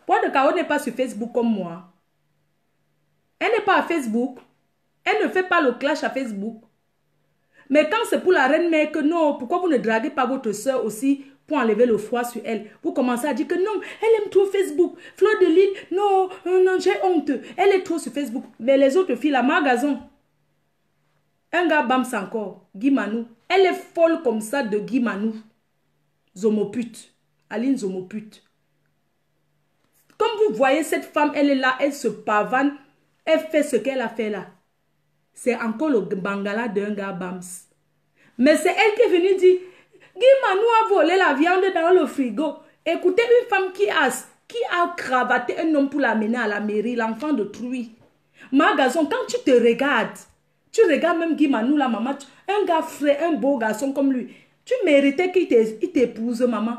Poils de carottes n'est pas sur Facebook comme moi. Elle n'est pas à Facebook. Elle ne fait pas le clash à Facebook. Mais quand c'est pour la reine mère que non, pourquoi vous ne draguez pas votre soeur aussi pour enlever le froid sur elle? Vous commencez à dire que non, elle aime trop Facebook. Fleur de Lys, non, non, j'ai honte. Elle est trop sur Facebook. Mais les autres filles, la Margazon. Un gars Bams encore, Guy Manou. Elle est folle comme ça de Guy Manou. Zomopute. Aline Zomopute. Comme vous voyez, cette femme, elle est là, elle se pavane. Elle fait ce qu'elle a fait là. C'est encore le bangala d'un gars Bams. Mais c'est elle qui est venue dire, Guy Manou a volé la viande dans le frigo. Écoutez, une femme qui a cravaté un homme pour l'amener à la mairie, l'enfant de Truy. Margazon, quand tu te regardes même Guy Manou, la maman, un gars frais, un beau garçon comme lui, tu méritais qu'il t'épouse, maman.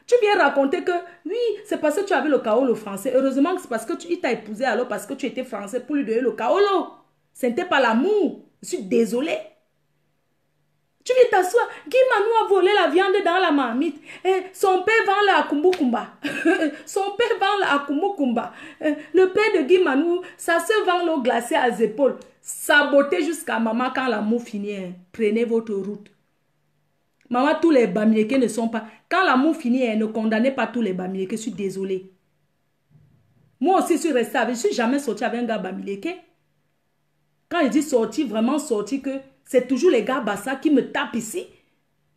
Tu viens raconter que, oui, c'est parce que tu avais le kaolo français. Heureusement que c'est parce qu'il t'a épousé alors parce que tu étais français pour lui donner le kaolo. Ce n'était pas l'amour. Je suis désolée. Tu viens t'asseoir. Guy Manou a volé la viande dans la marmite. Son père vend la Kumbukumba. Son père vend la Kumbukumba. Le père de Guy Manou, ça se vend l'eau glacée à ses épaules. Sabotez jusqu'à maman quand l'amour finit. Prenez votre route. Maman, tous les bamileke ne sont pas... Quand l'amour finit, ne condamnez pas tous les bamileke. Je suis désolée. Moi aussi, je suis restée avec... Je ne suis jamais sortie avec un gars bamileke. Quand je dis sorti, vraiment sorti, que c'est toujours les gars Bassa qui me tapent ici.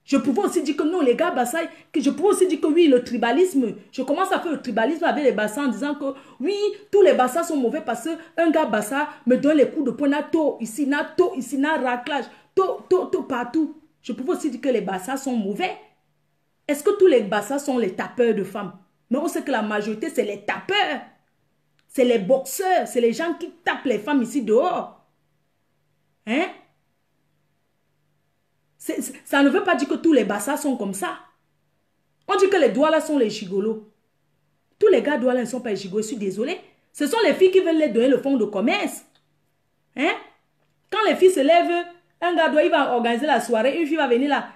Je pouvais aussi dire que non, les gars Bassa, que je pouvais aussi dire que oui, le tribalisme. Je commence à faire le tribalisme avec les Bassa en disant que oui, tous les Bassa sont mauvais parce qu'un gars Bassa me donne les coups de poing, nato ici, raclage, to, partout. Je pouvais aussi dire que les Bassa sont mauvais. Est-ce que tous les Bassa sont les tapeurs de femmes? Mais on sait que la majorité, c'est les tapeurs. C'est les boxeurs, c'est les gens qui tapent les femmes ici dehors. Hein? Ça ne veut pas dire que tous les Bassa sont comme ça. On dit que les Douala sont les gigolos. Tous les gars Douala ne sont pas les gigolos, je suis désolée. Ce sont les filles qui veulent les donner le fonds de commerce. Hein? Quand les filles se lèvent, un gars il va organiser la soirée, une fille va venir là.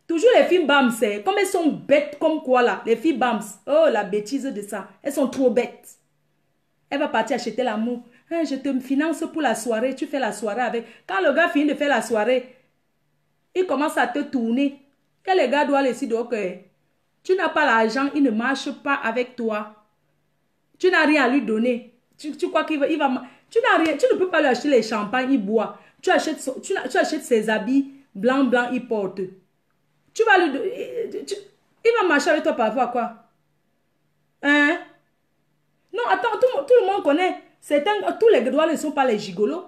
Toujours les filles Bams, comme elles sont bêtes comme quoi là, les filles Bams. Oh, la bêtise de ça. Elles sont trop bêtes. Elle va partir acheter l'amour. Hein, je te finance pour la soirée, tu fais la soirée avec. Quand le gars finit de faire la soirée, il commence à te tourner. Que les gars doivent laisser donc tu n'as pas l'argent, il ne marche pas avec toi. Tu n'as rien à lui donner. Tu crois qu'il va, tu n'as rien, tu ne peux pas lui acheter les champagnes, il boit. Tu achètes ses habits blancs, il porte. Tu vas lui il va marcher avec toi par rapport à quoi? Hein? Non, attends, tout le monde connaît. Tous les gars ne sont pas les gigolos.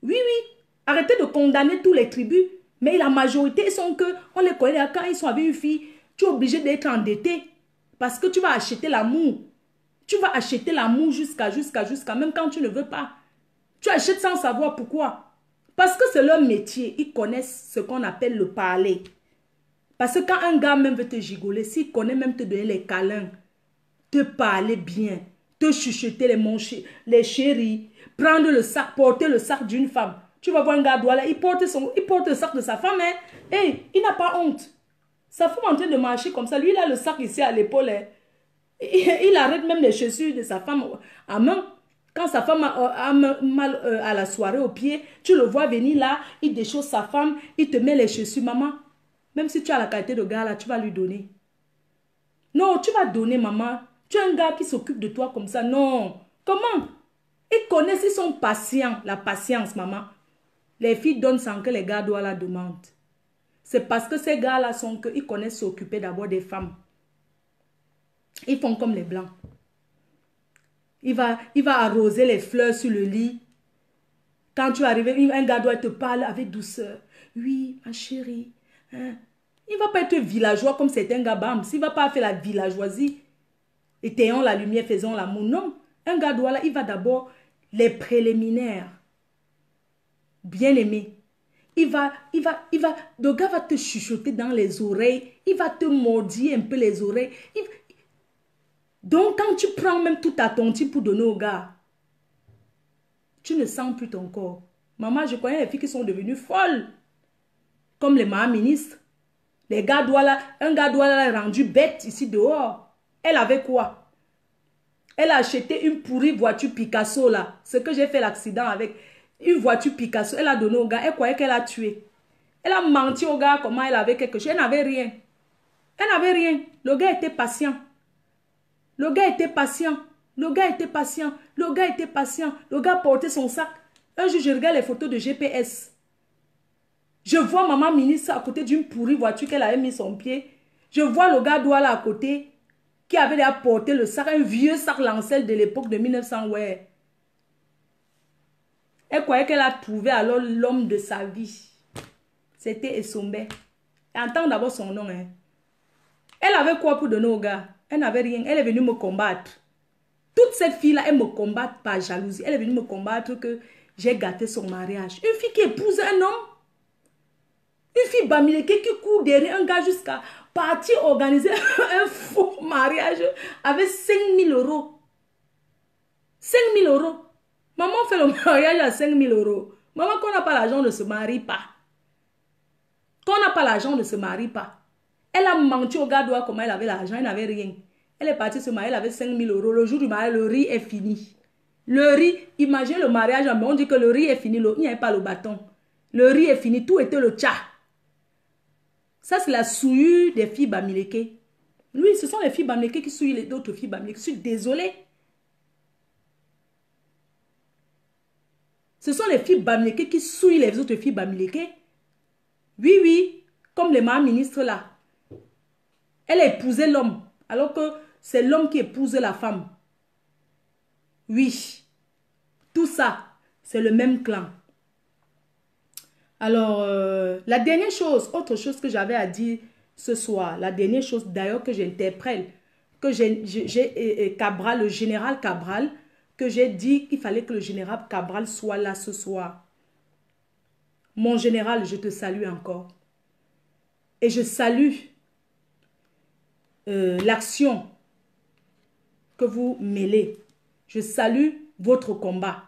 Oui, oui. Arrêtez de condamner tous les tribus. Mais la majorité sont que, on les connaît, quand ils sont avec une fille, tu es obligé d'être endetté. Parce que tu vas acheter l'amour. Tu vas acheter l'amour jusqu'à, même quand tu ne veux pas. Tu achètes sans savoir pourquoi. Parce que c'est leur métier. Ils connaissent ce qu'on appelle le parler. Parce que quand un gars même veut te gigoler, s'il connaît même te donner les câlins, te parler bien, te chuchoter les chéris, prendre le sac, porter le sac d'une femme. Tu vas voir un gars Douala, il porte le sac de sa femme. Hein. Hey, il n'a pas honte. Sa femme est en train de marcher comme ça. Lui, il a le sac ici à l'épaule. Hein. Il arrête même les chaussures de sa femme à main. Quand sa femme a mal à la soirée au pied, tu le vois venir là, il déchausse sa femme, il te met les chaussures. Maman, même si tu as la qualité de gars là, tu vas lui donner. Non, tu vas donner, maman. Tu es un gars qui s'occupe de toi comme ça. Non. Comment? Ils connaissent, ils sont patients. La patience, maman. Les filles donnent sans que les gars doivent la demander. C'est parce que ces gars-là sont que ils connaissent s'occuper d'abord des femmes. Ils font comme les blancs. Il va arroser les fleurs sur le lit. Quand tu arrives, un gars doit te parler avec douceur. Oui, ma chérie. Hein? Il ne va pas être villageois comme certains gars bam. Il ne va pas faire la villageoisie. Éteignons la lumière, faisons l'amour. Non. Un gars doit là, il va d'abord les préliminaires. Bien aimé. Le gars va te chuchoter dans les oreilles. Il va te mordiller un peu les oreilles. Donc, quand tu prends même tout à ton type pour donner au gars, tu ne sens plus ton corps. Maman, je connais les filles qui sont devenues folles. Comme les mamans ministres. Les gars doivent là, un gars doit la rendu bête ici dehors. Elle avait quoi? Elle a acheté une pourrie voiture Picasso là. Ce que j'ai fait l'accident avec. Une voiture Picasso. Elle a donné au gars. Elle croyait qu'elle a tué. Elle a menti au gars comment elle avait quelque chose. Elle n'avait rien. Elle n'avait rien. Le gars était patient. Le gars était patient. Le gars était patient. Le gars était patient. Le gars portait son sac. Un jour, je regarde les photos de GPS. Je vois maman ministre à côté d'une pourrie voiture qu'elle avait mis son pied. Je vois le gars là à côté qui avait déjà porté le sac, un vieux sac Lancel de l'époque de 1900. Ouais. Elle croyait qu'elle a trouvé alors l'homme de sa vie. C'était Essombe. Entends d'abord son nom. Hein. Elle avait quoi pour donner au gars? Elle n'avait rien. Elle est venue me combattre. Toutes ces filles-là, elles me combattent par jalousie. Elle est venue me combattre que j'ai gâté son mariage. Une fille qui épouse un homme. Une fille bamileke qui court derrière un gars jusqu'à partir organiser un faux mariage avec 5 000 euros. 5 000 euros. Maman fait le mariage à 5 000 euros. Maman, quand on n'a pas l'argent, on ne se marie pas. Quand on n'a pas l'argent, on ne se marie pas. Elle a menti au gars d'oie comment elle avait l'argent, elle n'avait rien. Elle est partie se marier, elle avait 5 000 euros. Le jour du mariage, le riz est fini. Le riz, imaginez le mariage, on dit que le riz est fini, il n'y avait pas le bâton. Le riz est fini, tout était le tcha. Ça, c'est la souillure des filles bamileke. Oui, ce sont les filles bamileke qui souillent les autres filles bamileke. Je suis désolée. Ce sont les filles bamileke qui souillent les autres filles bamileke. Oui, oui, comme les mamans ministres là. Elle a épousé l'homme, alors que c'est l'homme qui épouse la femme. Oui, tout ça, c'est le même clan. Alors, la dernière chose, autre chose que j'avais à dire ce soir, la dernière chose d'ailleurs que j'interprète, que j'ai Cabral, le général Cabral, que j'ai dit qu'il fallait que le général Cabral soit là ce soir. Mon général, je te salue encore. Et je salue l'action que vous mêlez. Je salue votre combat.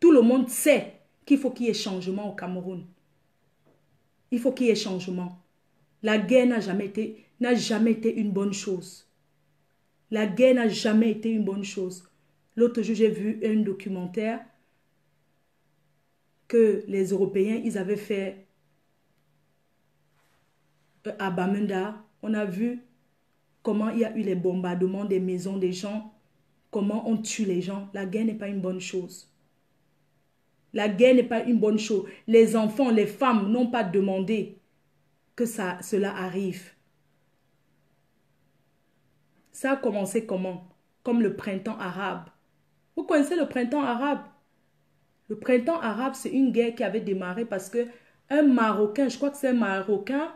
Tout le monde sait qu'il faut qu'il y ait changement au Cameroun. Il faut qu'il y ait changement. La guerre n'a jamais été une bonne chose. La guerre n'a jamais été une bonne chose. L'autre jour, j'ai vu un documentaire que les Européens, ils avaient fait à Bamenda. On a vu comment il y a eu les bombardements des maisons des gens, comment on tue les gens. La guerre n'est pas une bonne chose. La guerre n'est pas une bonne chose. Les enfants, les femmes n'ont pas demandé que cela arrive. Ça a commencé comment? Comme le printemps arabe. Vous connaissez le printemps arabe? Le printemps arabe, c'est une guerre qui avait démarré parce que un Marocain, je crois que c'est un Marocain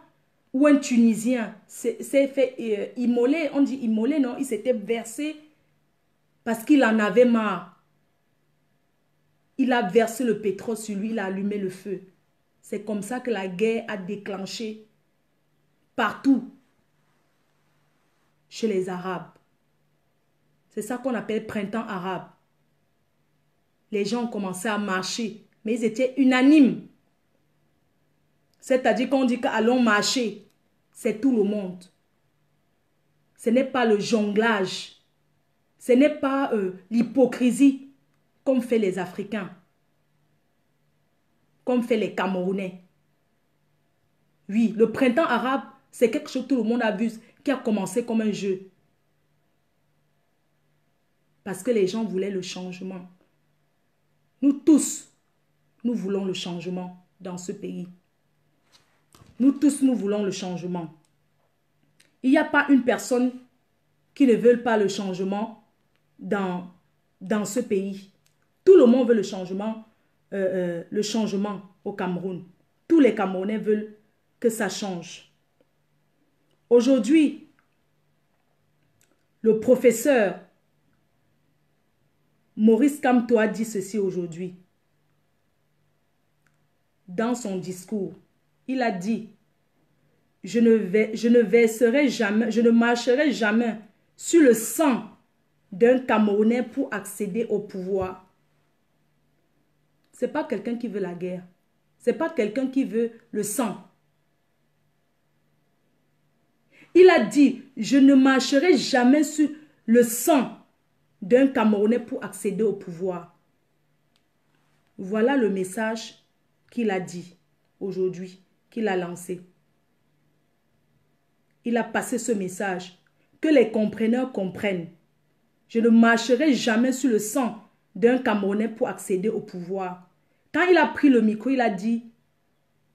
ou un Tunisien, s'est fait immoler. On dit immoler, non? Il s'était versé parce qu'il en avait marre. Il a versé le pétrole sur lui, il a allumé le feu. C'est comme ça que la guerre a déclenché partout chez les Arabes. C'est ça qu'on appelle printemps arabe. Les gens ont commencé à marcher, mais ils étaient unanimes. C'est-à-dire qu'on dit qu'allons marcher, c'est tout le monde. Ce n'est pas le jonglage. Ce n'est pas l'hypocrisie comme fait les Africains, comme fait les Camerounais. Oui, le printemps arabe, c'est quelque chose que tout le monde a vu, qui a commencé comme un jeu. Parce que les gens voulaient le changement. Nous tous, nous voulons le changement dans ce pays. Nous tous, nous voulons le changement. Il n'y a pas une personne qui ne veut pas le changement dans ce pays. Tout le monde veut le changement au Cameroun. Tous les Camerounais veulent que ça change. Aujourd'hui, le professeur Maurice Kamto a dit ceci aujourd'hui. Dans son discours, il a dit, je ne verserai jamais, je ne marcherai jamais sur le sang d'un Camerounais pour accéder au pouvoir. Ce n'est pas quelqu'un qui veut la guerre. Ce n'est pas quelqu'un qui veut le sang. Il a dit, je ne marcherai jamais sur le sang d'un Camerounais pour accéder au pouvoir. Voilà le message qu'il a dit aujourd'hui, qu'il a lancé. Il a passé ce message. Que les compreneurs comprennent. Je ne marcherai jamais sur le sang d'un Camerounais pour accéder au pouvoir. Quand il a pris le micro, il a dit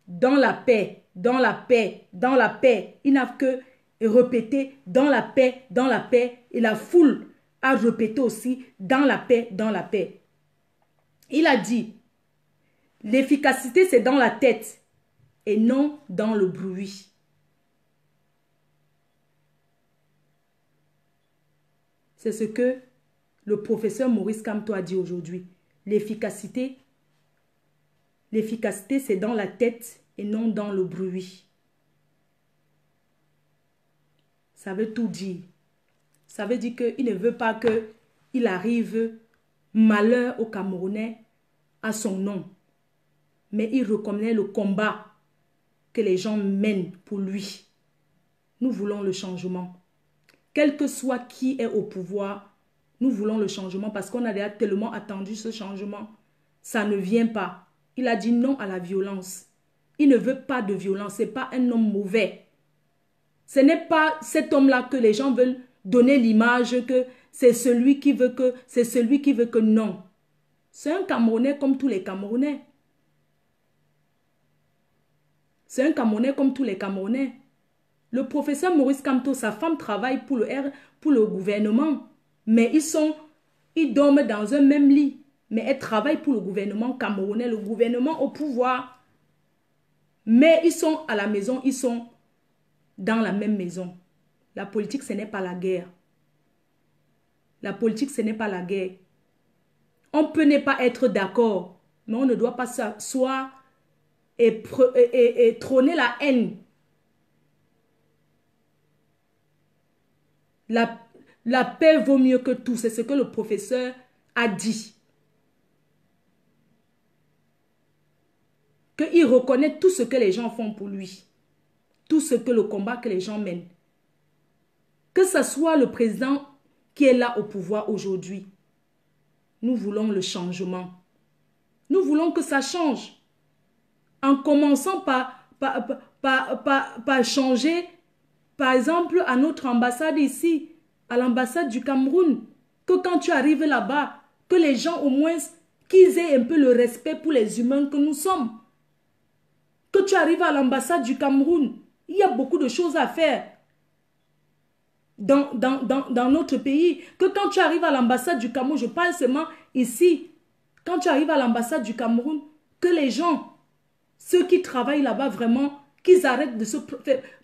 dans la paix, dans la paix, dans la paix. Il n'a que répété dans la paix, dans la paix. Et la foule a répété aussi dans la paix, dans la paix. Il a dit l'efficacité c'est dans la tête et non dans le bruit. C'est ce que le professeur Maurice Kamto a dit aujourd'hui. L'efficacité, c'est dans la tête et non dans le bruit. Ça veut tout dire. Ça veut dire qu'il ne veut pas qu'il arrive malheur aux Camerounais à son nom. Mais il reconnaît le combat que les gens mènent pour lui. Nous voulons le changement. Quel que soit qui est au pouvoir, nous voulons le changement parce qu'on a déjà tellement attendu ce changement. Ça ne vient pas. Il a dit non à la violence. Il ne veut pas de violence. Ce n'est pas un homme mauvais. Ce n'est pas cet homme-là que les gens veulent donner l'image que c'est celui qui veut que, c'est celui qui veut que non. C'est un Camerounais comme tous les Camerounais. C'est un Camerounais comme tous les Camerounais. Le professeur Maurice Kamto, sa femme travaille pour le gouvernement. Mais ils dorment dans un même lit. Mais elle travaille pour le gouvernement camerounais, le gouvernement au pouvoir. Mais ils sont à la maison, ils sont dans la même maison. La politique, ce n'est pas la guerre. La politique, ce n'est pas la guerre. On peut ne pas être d'accord, mais on ne doit pas s'asseoir et trôner la haine. La paix vaut mieux que tout. C'est ce que le professeur a dit. Qu'il reconnaît tout ce que les gens font pour lui. Tout ce que le combat que les gens mènent. Que ce soit le président qui est là au pouvoir aujourd'hui. Nous voulons le changement. Nous voulons que ça change. En commençant par changer, par exemple, à notre ambassade ici, à l'ambassade du Cameroun, que quand tu arrives là-bas, que les gens au moins, qu'ils aient un peu le respect pour les humains que nous sommes. Que tu arrives à l'ambassade du Cameroun, il y a beaucoup de choses à faire dans notre pays. Que quand tu arrives à l'ambassade du Cameroun, je parle seulement ici, quand tu arrives à l'ambassade du Cameroun, que les gens, ceux qui travaillent là-bas vraiment, qu'ils arrêtent de se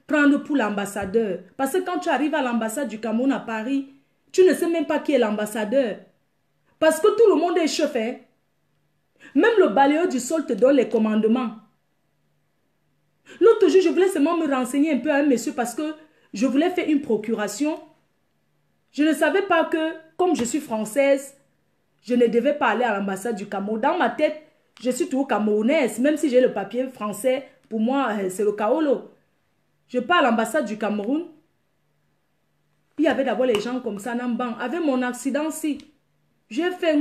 prendre pour l'ambassadeur. Parce que quand tu arrives à l'ambassade du Cameroun à Paris, tu ne sais même pas qui est l'ambassadeur. Parce que tout le monde est chef. Hein? Même le balayeur du sol te donne les commandements. L'autre jour, je voulais seulement me renseigner un peu à un monsieur parce que je voulais faire une procuration. Je ne savais pas que, comme je suis française, je ne devais pas aller à l'ambassade du Cameroun. Dans ma tête, je suis toujours camerounaise. Même si j'ai le papier français, pour moi, c'est le kaolo. Je pars à l'ambassade du Cameroun. Il y avait d'abord les gens comme ça, Namban. Avec mon accident-ci, j'ai fait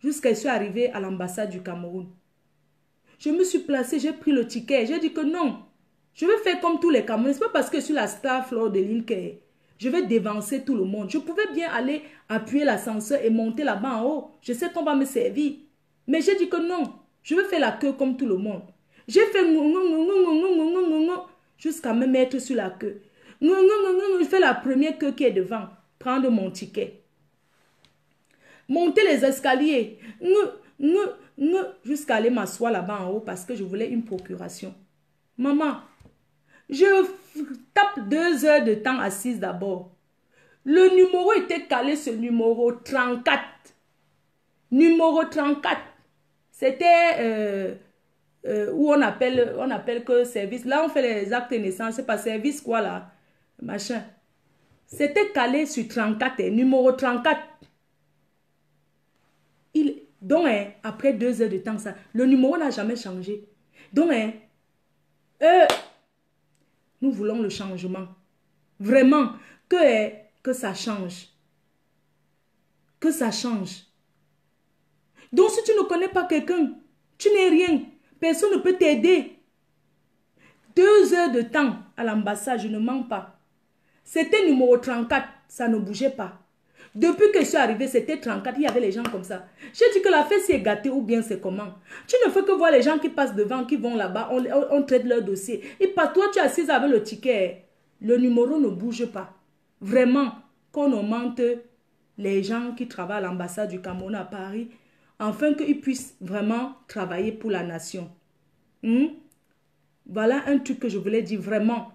jusqu'à ce que je suis arrivée à l'ambassade du Cameroun. Je me suis placée, j'ai pris le ticket. J'ai dit que non, je vais faire comme tous les Camerounais. Ce n'est pas parce que je suis la star Fleur de l'île que je vais dévancer tout le monde. Je pouvais bien aller appuyer l'ascenseur et monter là-bas en haut. Je sais qu'on va me servir. Mais j'ai dit que non, je vais faire la queue comme tout le monde. J'ai fait jusqu'à me mettre sur la queue. Je fais la première queue qui est devant. Prendre mon ticket. Monter les escaliers. Jusqu'à aller m'asseoir là-bas en haut parce que je voulais une procuration. Maman, je tape 2 heures de temps assise d'abord. Le numéro était calé sur numéro 34. Numéro 34. C'était où on appelle que service. Là, on fait les actes de naissance. C'est pas service quoi là. Machin. C'était calé sur 34. Numéro 34. Donc, après 2 heures de temps, ça, le numéro n'a jamais changé. Donc, nous voulons le changement. Vraiment, que ça change. Que ça change. Donc, si tu ne connais pas quelqu'un, tu n'es rien. Personne ne peut t'aider. 2 heures de temps à l'ambassade, je ne mens pas. C'était numéro 34, ça ne bougeait pas. Depuis que je suis arrivée, c'était 34, il y avait les gens comme ça. J'ai dit que la fête est gâtée ou bien c'est comment. Tu ne fais que voir les gens qui passent devant, qui vont là-bas, on traite leur dossier. Et pas toi, tu es assise avec le ticket. Le numéro ne bouge pas. Vraiment, qu'on augmente les gens qui travaillent à l'ambassade du Cameroun à Paris, afin qu'ils puissent vraiment travailler pour la nation. Voilà un truc que je voulais dire vraiment.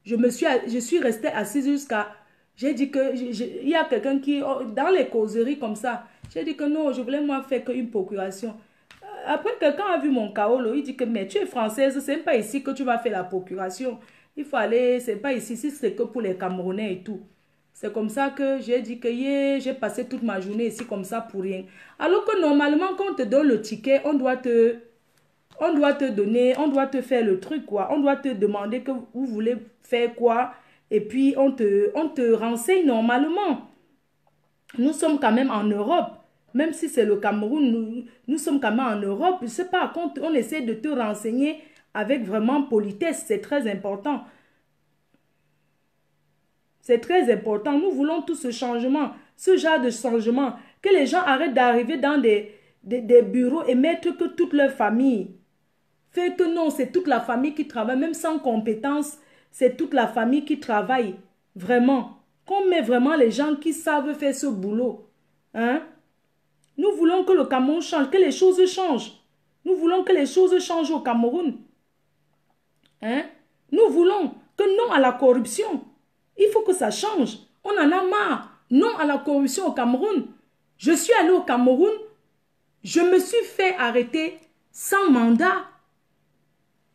Je suis restée assise jusqu'à... J'ai dit que... Il y a quelqu'un qui... Dans les causeries comme ça, j'ai dit que non, je voulais moi faire qu'une procuration. Après, quelqu'un a vu mon kaolo, il dit que mais tu es française, c'est pas ici que tu vas faire la procuration. Il faut aller, c'est pas ici, c'est que pour les Camerounais et tout. C'est comme ça que j'ai dit que j'ai passé toute ma journée ici comme ça pour rien. Alors que normalement, quand on te donne le ticket, on doit te donner, on doit te faire le truc, quoi. On doit te demander que vous voulez faire quoi. Et puis, on te renseigne normalement. Nous sommes quand même en Europe. Même si c'est le Cameroun, nous sommes quand même en Europe. Je ne sais pas, quand on essaie de te renseigner avec vraiment politesse, c'est très important. C'est très important. Nous voulons tout ce changement, ce genre de changement. Que les gens arrêtent d'arriver dans des bureaux et mettre que toute leur famille. Fait que non, c'est toute la famille qui travaille, même sans compétence, c'est toute la famille qui travaille. Vraiment. Qu'on met vraiment les gens qui savent faire ce boulot. Hein? Nous voulons que le Cameroun change, que les choses changent. Nous voulons que les choses changent au Cameroun. Hein? Nous voulons que non à la corruption. Il faut que ça change. On en a marre. Non à la corruption au Cameroun. Je suis allée au Cameroun. Je me suis fait arrêter sans mandat.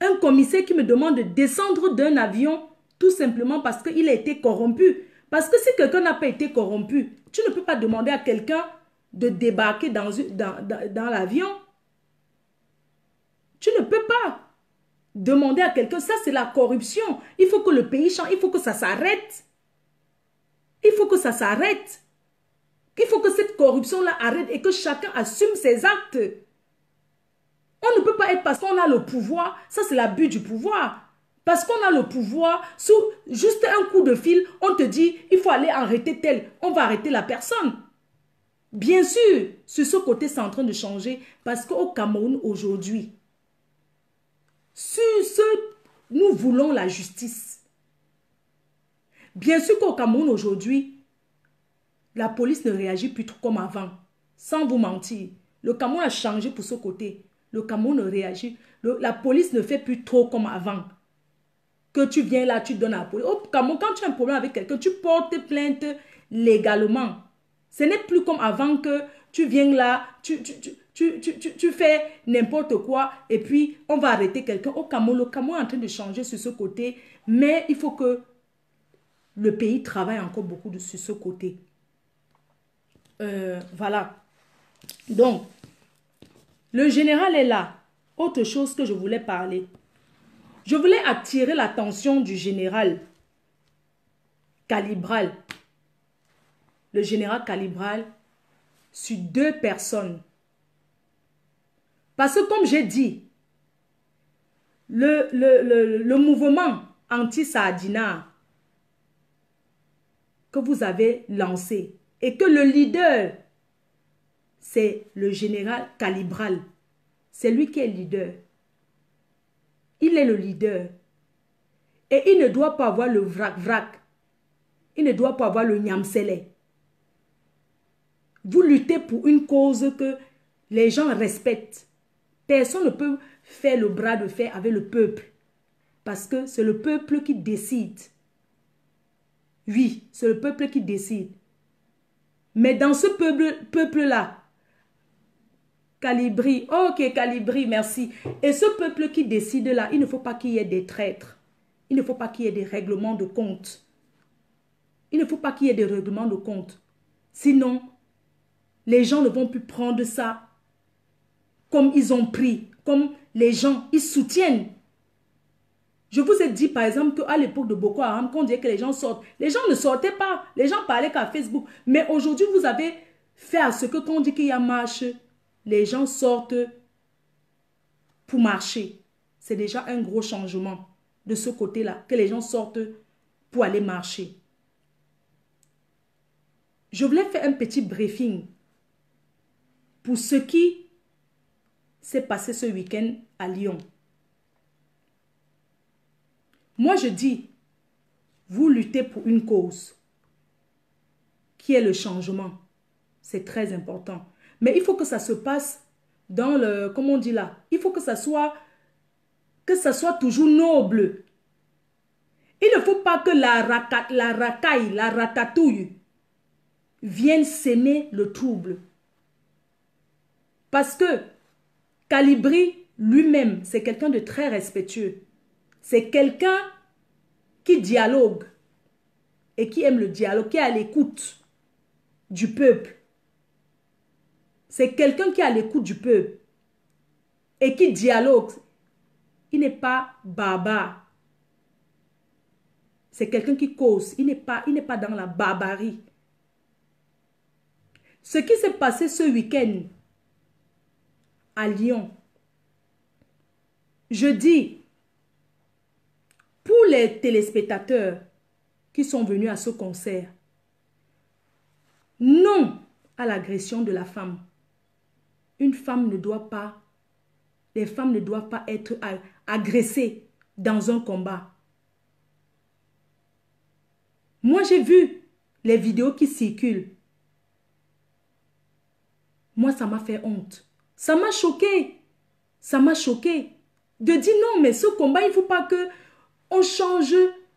Un commissaire qui me demande de descendre d'un avion tout simplement parce qu'il a été corrompu. Parce que si quelqu'un n'a pas été corrompu, tu ne peux pas demander à quelqu'un de débarquer dans l'avion. Tu ne peux pas demander à quelqu'un. Ça, c'est la corruption. Il faut que le pays change. Il faut que ça s'arrête. Il faut que ça s'arrête. Il faut que cette corruption-là arrête et que chacun assume ses actes. On ne peut pas être parce qu'on a le pouvoir. Ça, c'est l'abus du pouvoir. Parce qu'on a le pouvoir, sous juste un coup de fil, on te dit, il faut aller arrêter tel. On va arrêter la personne. Bien sûr, sur ce côté, c'est en train de changer. Parce qu'au Cameroun, aujourd'hui, nous voulons la justice. Bien sûr qu'au Cameroun, aujourd'hui, la police ne réagit plus trop comme avant. Sans vous mentir. Le Cameroun a changé pour ce côté. Le Cameroun ne réagit. La police ne fait plus trop comme avant. Que tu viens là, tu donnes à la police. Au Cameroun, quand tu as un problème avec quelqu'un, tu portes plainte légalement. Ce n'est plus comme avant que tu viens là, tu fais n'importe quoi et puis on va arrêter quelqu'un. Au Cameroun, le Cameroun est en train de changer sur ce côté, mais il faut que le pays travaille encore beaucoup sur ce côté. Voilà. Donc, le général est là. Autre chose que je voulais parler. Je voulais attirer l'attention du général Calibral. Le général Calibral sur 2 personnes. Parce que comme j'ai dit, le mouvement anti-Saadina que vous avez lancé et que le leader, c'est le général Calibral. C'est lui qui est leader. Il est le leader. Et il ne doit pas avoir le vrac-vrac. Il ne doit pas avoir le nyamsele. Vous luttez pour une cause que les gens respectent. Personne ne peut faire le bras de fer avec le peuple. Parce que c'est le peuple qui décide. Oui, c'est le peuple qui décide. Mais dans ce peuple-là, Calibri, ok Calibri, merci. Et ce peuple qui décide là, il ne faut pas qu'il y ait des traîtres. Il ne faut pas qu'il y ait des règlements de compte. Il ne faut pas qu'il y ait des règlements de compte. Sinon, les gens ne vont plus prendre ça comme ils ont pris. Comme les gens, ils soutiennent. Je vous ai dit par exemple qu'à l'époque de Boko Haram, quand on disait que les gens sortent, les gens ne sortaient pas. Les gens parlaient qu'à Facebook. Mais aujourd'hui, vous avez fait à ce que quand on dit qu'il y a marche, les gens sortent pour marcher. C'est déjà un gros changement de ce côté-là, que les gens sortent pour aller marcher. Je voulais faire un petit briefing pour ce qui s'est passé ce week-end à Lyon. Moi, je dis, vous luttez pour une cause qui est le changement. C'est très important. Mais il faut que ça se passe dans le, comment on dit là, il faut que ça soit toujours noble. Il ne faut pas que la racaille, la ratatouille vienne s'aimer le trouble. Parce que Calibri lui-même, c'est quelqu'un de très respectueux. C'est quelqu'un qui dialogue et qui aime le dialogue, qui est à l'écoute du peuple. C'est quelqu'un qui est à l'écoute du peuple et qui dialogue. Il n'est pas barbare. C'est quelqu'un qui cause. Il n'est pas dans la barbarie. Ce qui s'est passé ce week-end à Lyon, je dis, pour les téléspectateurs qui sont venus à ce concert, non à l'agression de la femme. Une femme ne doit pas, les femmes ne doivent pas être agressées dans un combat. Moi, j'ai vu les vidéos qui circulent. Moi, ça m'a fait honte. Ça m'a choqué. Ça m'a choqué. De dire non, mais ce combat, il ne faut pas que on change,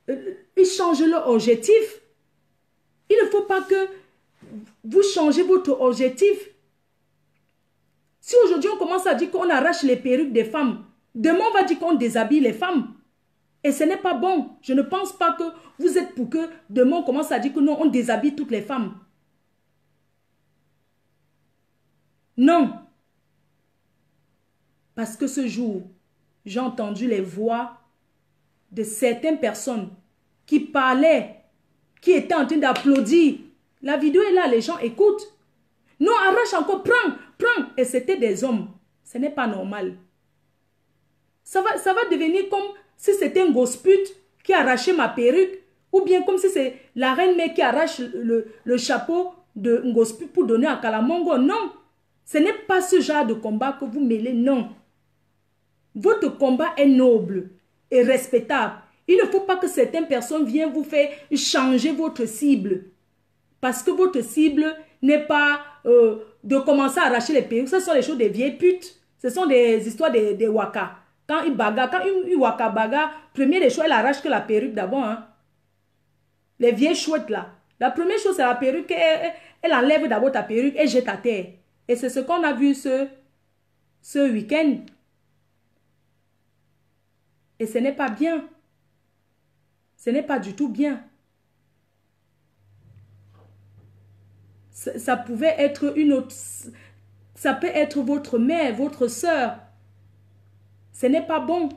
ils changent leur objectif. Il ne faut pas que vous changez votre objectif. Si aujourd'hui on commence à dire qu'on arrache les perruques des femmes, demain on va dire qu'on déshabille les femmes. Et ce n'est pas bon. Je ne pense pas que vous êtes pour que demain on commence à dire que non, on déshabille toutes les femmes. Non. Parce que ce jour, j'ai entendu les voix de certaines personnes qui parlaient, qui étaient en train d'applaudir. La vidéo est là, les gens écoutent. Non, arrache encore, prends. Et c'était des hommes. Ce n'est pas normal. Ça va devenir comme si c'était un gospute qui arrachait ma perruque, ou bien comme si c'est la reine mère qui arrache le chapeau de gospute pour donner à Kalamongo. Non, ce n'est pas ce genre de combat que vous mêlez, non. Votre combat est noble et respectable. Il ne faut pas que certaines personnes viennent vous faire changer votre cible. Parce que votre cible n'est pas de commencer à arracher les perruques. Ce sont les choses des vieilles putes. Ce sont des histoires des waka. Quand ils bagarrent, quand une waka bagarre, premier des choses, elle arrache que la perruque d'abord. Hein. Les vieilles chouettes là. La première chose, c'est la perruque. Elle enlève d'abord ta perruque et jette à terre. Et c'est ce qu'on a vu ce week-end. Et ce n'est pas bien. Ce n'est pas du tout bien. Ça pouvait être une autre... Ça peut être votre mère, votre soeur. Ce n'est pas bon.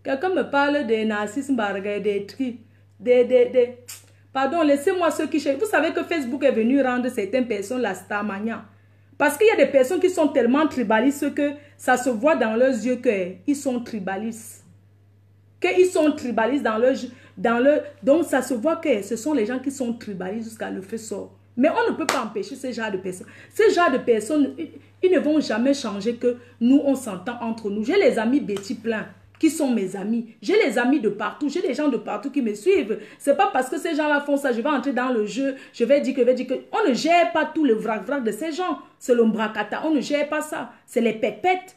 Quelqu'un me parle de narcissisme, des trucs, Pardon, laissez-moi ceux qui cherchent. Vous savez que Facebook est venu rendre certaines personnes la starmania. Parce qu'il y a des personnes qui sont tellement tribalistes que ça se voit dans leurs yeux qu'ils sont tribalistes. Qu'ils sont tribalistes donc ça se voit que ce sont les gens qui sont tribalistes jusqu'à le feu sort. Mais on ne peut pas empêcher ce genre de personnes. Ce genre de personnes, ils ne vont jamais changer que nous, on s'entend entre nous. J'ai les amis Betty plein qui sont mes amis. J'ai les amis de partout. J'ai des gens de partout qui me suivent. C'est pas parce que ces gens-là font ça, je vais entrer dans le jeu, je vais dire que... On ne gère pas tout le vrac-vrac de ces gens. C'est l'ombracata. On ne gère pas ça. C'est les pépettes.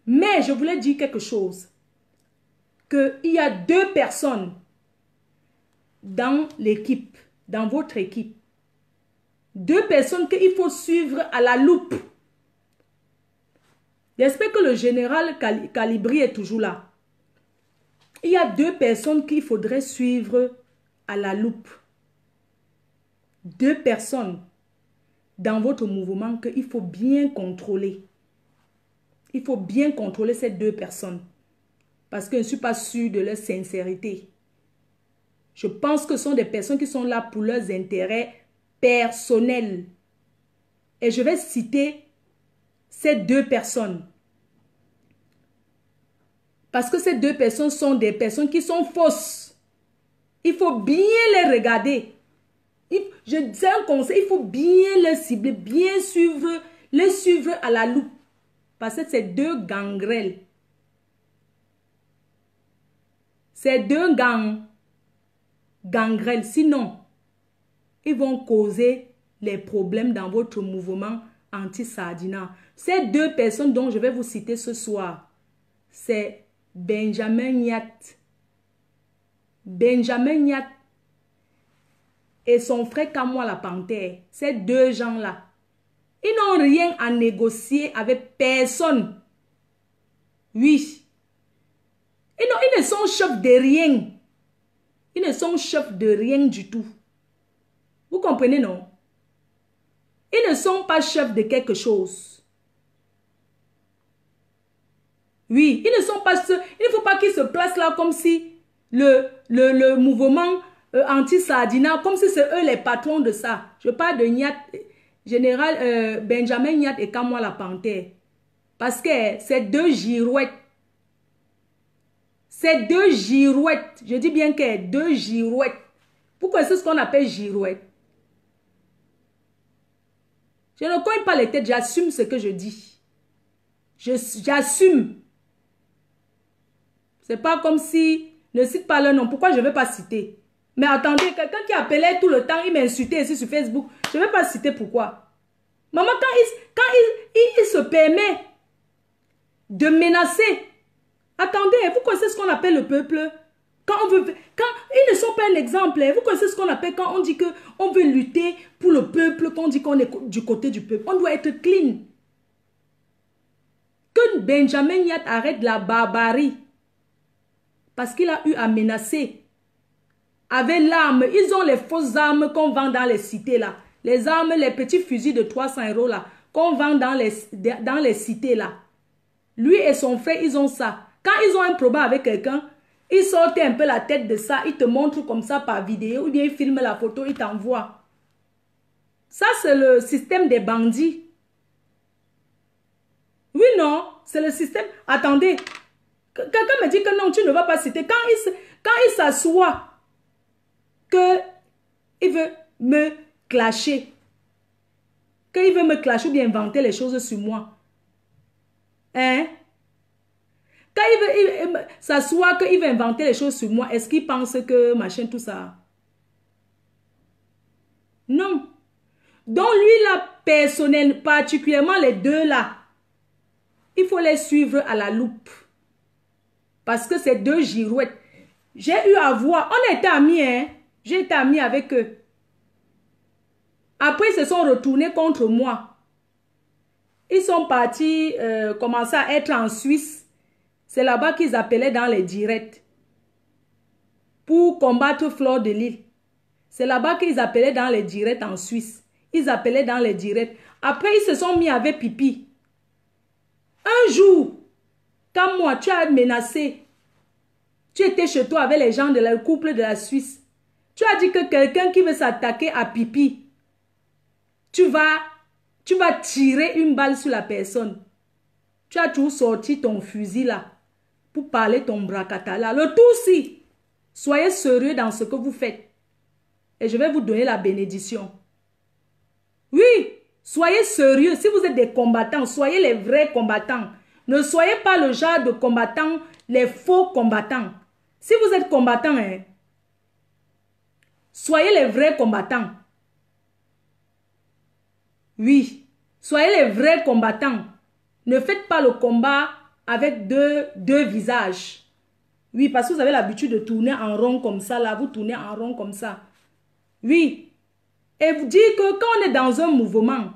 Mais je voulais dire quelque chose. Qu'il y a 2 personnes dans l'équipe, dans votre équipe. 2 personnes qu'il faut suivre à la loupe. J'espère que le général Calibri est toujours là. Il y a 2 personnes qu'il faudrait suivre à la loupe. 2 personnes dans votre mouvement qu'il faut bien contrôler. Il faut bien contrôler ces 2 personnes. parce que je ne suis pas sûre de leur sincérité. Je pense que ce sont des personnes qui sont là pour leurs intérêts personnels. Et je vais citer ces deux personnes. Parce que ces deux personnes sont des personnes qui sont fausses. Il faut bien les regarder. Je dis un conseil, il faut bien les cibler, bien suivre, les suivre à la loupe. Parce que c'est deux gangrels. C'est deux gangrels. Sinon, ils vont causer les problèmes dans votre mouvement anti-Sardina. Ces deux personnes dont je vais vous citer ce soir, c'est Benjamin Nyat. Benjamin Nyat et son frère Kamwa la Panthère. Ces deux gens-là, ils n'ont rien à négocier avec personne. Oui. Ils ne sont chefs de rien. Ils ne sont chefs de rien du tout. Vous comprenez, non? Ils ne sont pas chefs de quelque chose. Oui, ils ne sont pas... Il ne faut pas qu'ils se placent là comme si le mouvement anti-Sardina, comme si c'est eux les patrons de ça. Je parle de Nyat, général Benjamin Nyat et Kamwa la Panthère. Parce que c'est deux girouettes. C'est deux girouettes. Je dis bien que deux girouettes. Pourquoi c'est ce qu'on appelle girouette? Je ne cogne pas les têtes, j'assume ce que je dis. J'assume. C'est pas comme si... Ne cite pas leur nom. Pourquoi je ne vais pas citer? Mais attendez, quelqu'un qui appelait tout le temps, il m'insultait ici sur Facebook. Je ne vais pas citer pourquoi. Maman, quand il se permet de menacer, attendez, vous connaissez ce qu'on appelle le peuple? Ils ne sont pas un exemple. Vous connaissez ce qu'on appelle quand on dit qu'on veut lutter pour le peuple, qu'on dit qu'on est du côté du peuple. On doit être clean. Que Benjamin Nyat arrête la barbarie. Parce qu'il a eu à menacer. Avec l'arme, ils ont les fausses armes qu'on vend dans les cités là. Les armes, les petits fusils de 300 € là, qu'on vend dans les cités là. Lui et son frère, ils ont ça. Quand ils ont un problème avec quelqu'un, ils sortent un peu la tête de ça, ils te montrent comme ça par vidéo, ou bien ils filment la photo, ils t'envoient. Ça, c'est le système des bandits. Oui, non, c'est le système. Attendez, quelqu'un me dit que non, tu ne vas pas citer. Quand il s'assoit, qu'il veut me clasher, qu'il veut me clasher ou bien inventer les choses sur moi. Hein? Quand il veut s'asseoir, qu'il veut inventer les choses sur moi, est-ce qu'il pense que machin, tout ça? Non. Donc lui là, personnel, particulièrement les deux là, il faut les suivre à la loupe. Parce que c'est deux girouettes. J'ai eu à voir, on était amis, hein. J'ai été amie avec eux. Après, ils se sont retournés contre moi. Ils sont partis commencer à être en Suisse. C'est là-bas qu'ils appelaient dans les directs. Pour combattre Fleur de Lys. C'est là-bas qu'ils appelaient dans les directs en Suisse. Ils appelaient dans les directs. Après, ils se sont mis avec Pipi. Un jour, quand moi, tu as menacé, tu étais chez toi avec les gens de la couple de la Suisse. Tu as dit que quelqu'un qui veut s'attaquer à Pipi, tu vas tirer une balle sur la personne. Tu as toujours sorti ton fusil là pour parler ton bracata là. Le tout si, soyez sérieux dans ce que vous faites. Et je vais vous donner la bénédiction. Oui, soyez sérieux. Si vous êtes des combattants, soyez les vrais combattants. Ne soyez pas le genre de combattants, les faux combattants. Si vous êtes combattant, hein, soyez les vrais combattants. Oui, soyez les vrais combattants. Ne faites pas le combat avec deux visages. Oui, parce que vous avez l'habitude de tourner en rond comme ça, là. Vous tournez en rond comme ça. Oui. Et vous dites que quand on est dans un mouvement,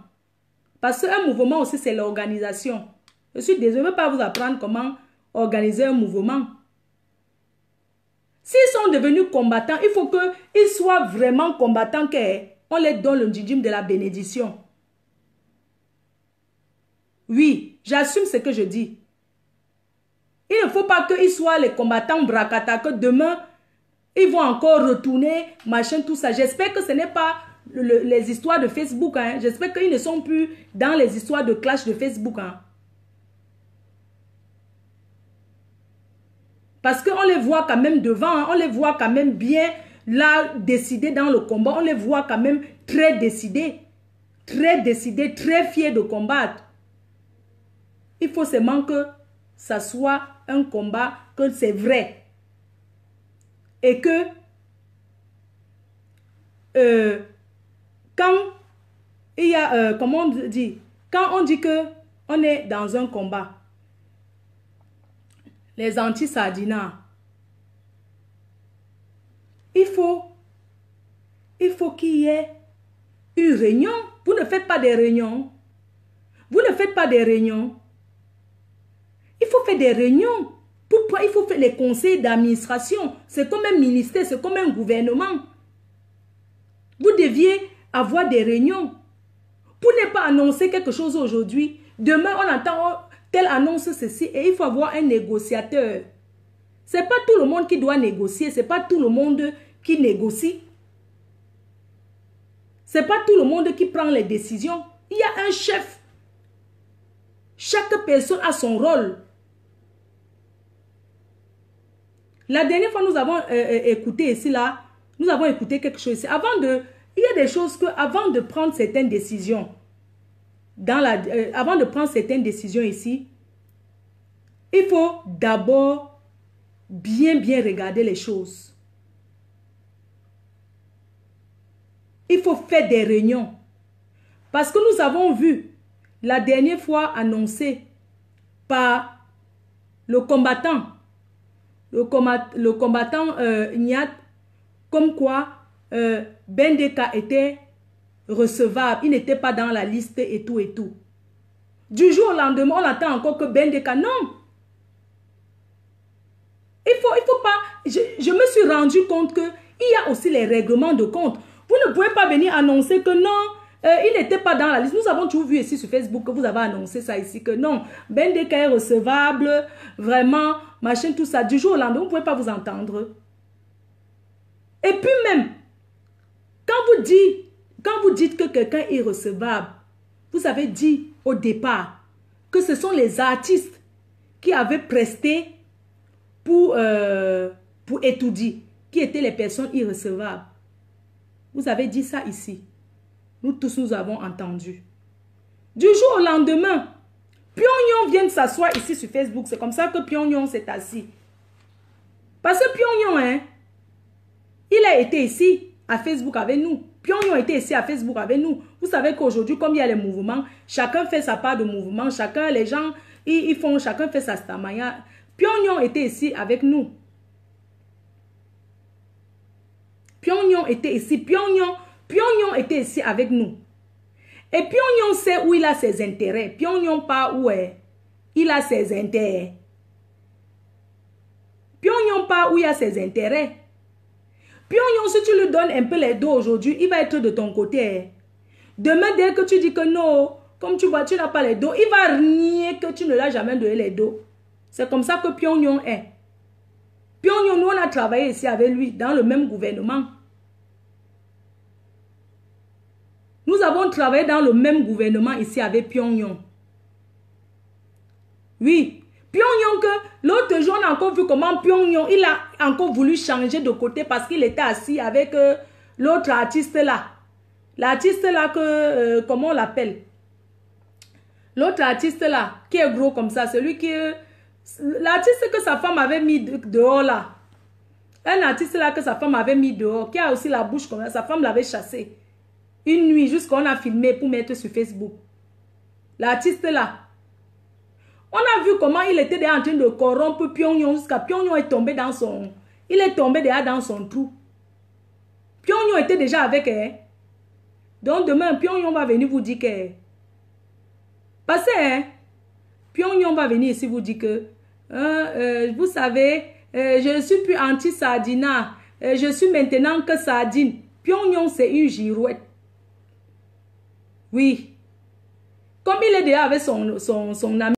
parce qu'un mouvement aussi, c'est l'organisation. Je suis désolé, je ne vais pas vous apprendre comment organiser un mouvement. S'ils sont devenus combattants, il faut qu'ils soient vraiment combattants, qu'on les donne le djidjim de la bénédiction. Oui, j'assume ce que je dis. Il ne faut pas qu'ils soient les combattants Brakata, que demain, ils vont encore retourner, machin, tout ça. J'espère que ce n'est pas les histoires de Facebook. Hein. J'espère qu'ils ne sont plus dans les histoires de clash de Facebook. Hein. Parce qu'on les voit quand même devant, hein. On les voit quand même bien là, décidés dans le combat. On les voit quand même très décidés, très fiers de combattre. Il faut seulement que ça soit un combat, que c'est vrai. Et que quand il y a, comment on dit, quand on dit que on est dans un combat, les anti-sardinats, il faut qu'il y ait une réunion. Vous ne faites pas des réunions. Vous ne faites pas des réunions. Il faut faire des réunions. Pourquoi il faut faire les conseils d'administration? C'est comme un ministère, c'est comme un gouvernement. Vous deviez avoir des réunions. Pour ne pas annoncer quelque chose aujourd'hui, demain on entend telle annonce ceci et il faut avoir un négociateur. Ce n'est pas tout le monde qui doit négocier, ce n'est pas tout le monde qui négocie. Ce n'est pas tout le monde qui prend les décisions. Il y a un chef. Chaque personne a son rôle. La dernière fois, nous avons écouté ici, là, nous avons écouté quelque chose ici. Il y a des choses que, avant de prendre certaines décisions, avant de prendre certaines décisions ici, il faut d'abord bien regarder les choses. Il faut faire des réunions. Parce que nous avons vu la dernière fois annoncé par le combattant Nyat, comme quoi Bendeka était recevable, il n'était pas dans la liste et tout et tout. Du jour au lendemain, on attend encore que Bendeka, non. Il faut pas, je me suis rendu compte qu'il y a aussi les règlements de compte. Vous ne pouvez pas venir annoncer que non, il n'était pas dans la liste. Nous avons toujours vu ici sur Facebook que vous avez annoncé ça ici, que non, Bendeka est recevable, vraiment, machin, tout ça. Du jour au lendemain, vous ne pouvez pas vous entendre. Et puis même, quand vous dites que quelqu'un est recevable, vous avez dit au départ que ce sont les artistes qui avaient presté pour étudier, qui étaient les personnes irrecevables. Vous avez dit ça ici. Nous tous, nous avons entendu. Du jour au lendemain, Pyongyang vient de s'asseoir ici sur Facebook. C'est comme ça que Pyongyang s'est assis. Parce que Pyongyang, hein, il a été ici à Facebook avec nous. Pyongyang était ici à Facebook avec nous. Vous savez qu'aujourd'hui, comme il y a les mouvements, chacun fait sa part de mouvement. Les gens, chacun fait sa stamaya. Pyongyang était ici avec nous. Pyongyang était ici. Pyongyang était ici avec nous. Et Pyongyang sait où il a ses intérêts. Pyongyang pas où est. Il a ses intérêts. Pyongyang pas où il a ses intérêts. Pyongyang, si tu lui donnes un peu les dos aujourd'hui, il va être de ton côté. Demain, dès que tu dis que non, comme tu vois, tu n'as pas les dos, il va nier que tu ne l'as jamais donné les dos. C'est comme ça que Pyongyang est. Pyongyang, nous, on a travaillé ici avec lui, dans le même gouvernement. Nous avons travaillé dans le même gouvernement ici avec Pyongyang. Oui. Pyongyang, que l'autre jour, on a encore vu comment Pyongyang, il a encore voulu changer de côté parce qu'il était assis avec l'autre artiste là. L'artiste là que, comment on l'appelle? L'autre artiste là, qui est gros comme ça, celui qui... l'artiste que sa femme avait mis dehors là. Un artiste là que sa femme avait mis dehors, qui a aussi la bouche comme ça, sa femme l'avait chassé. Une nuit, jusqu'on a filmé pour mettre sur Facebook. L'artiste là. On a vu comment il était déjà en train de corrompre Pyongyang jusqu'à Pyongyang est tombé dans son... Il est tombé déjà dans son trou. Pyongyang était déjà avec elle. Donc demain, Pyongyang va venir vous dire que... Passez, hein. Pyongyang va venir ici vous dire que... vous savez, je ne suis plus anti-sardina. Je suis maintenant que sardine. Pyongyang, c'est une girouette. Oui. Comme il est déjà avec son ami.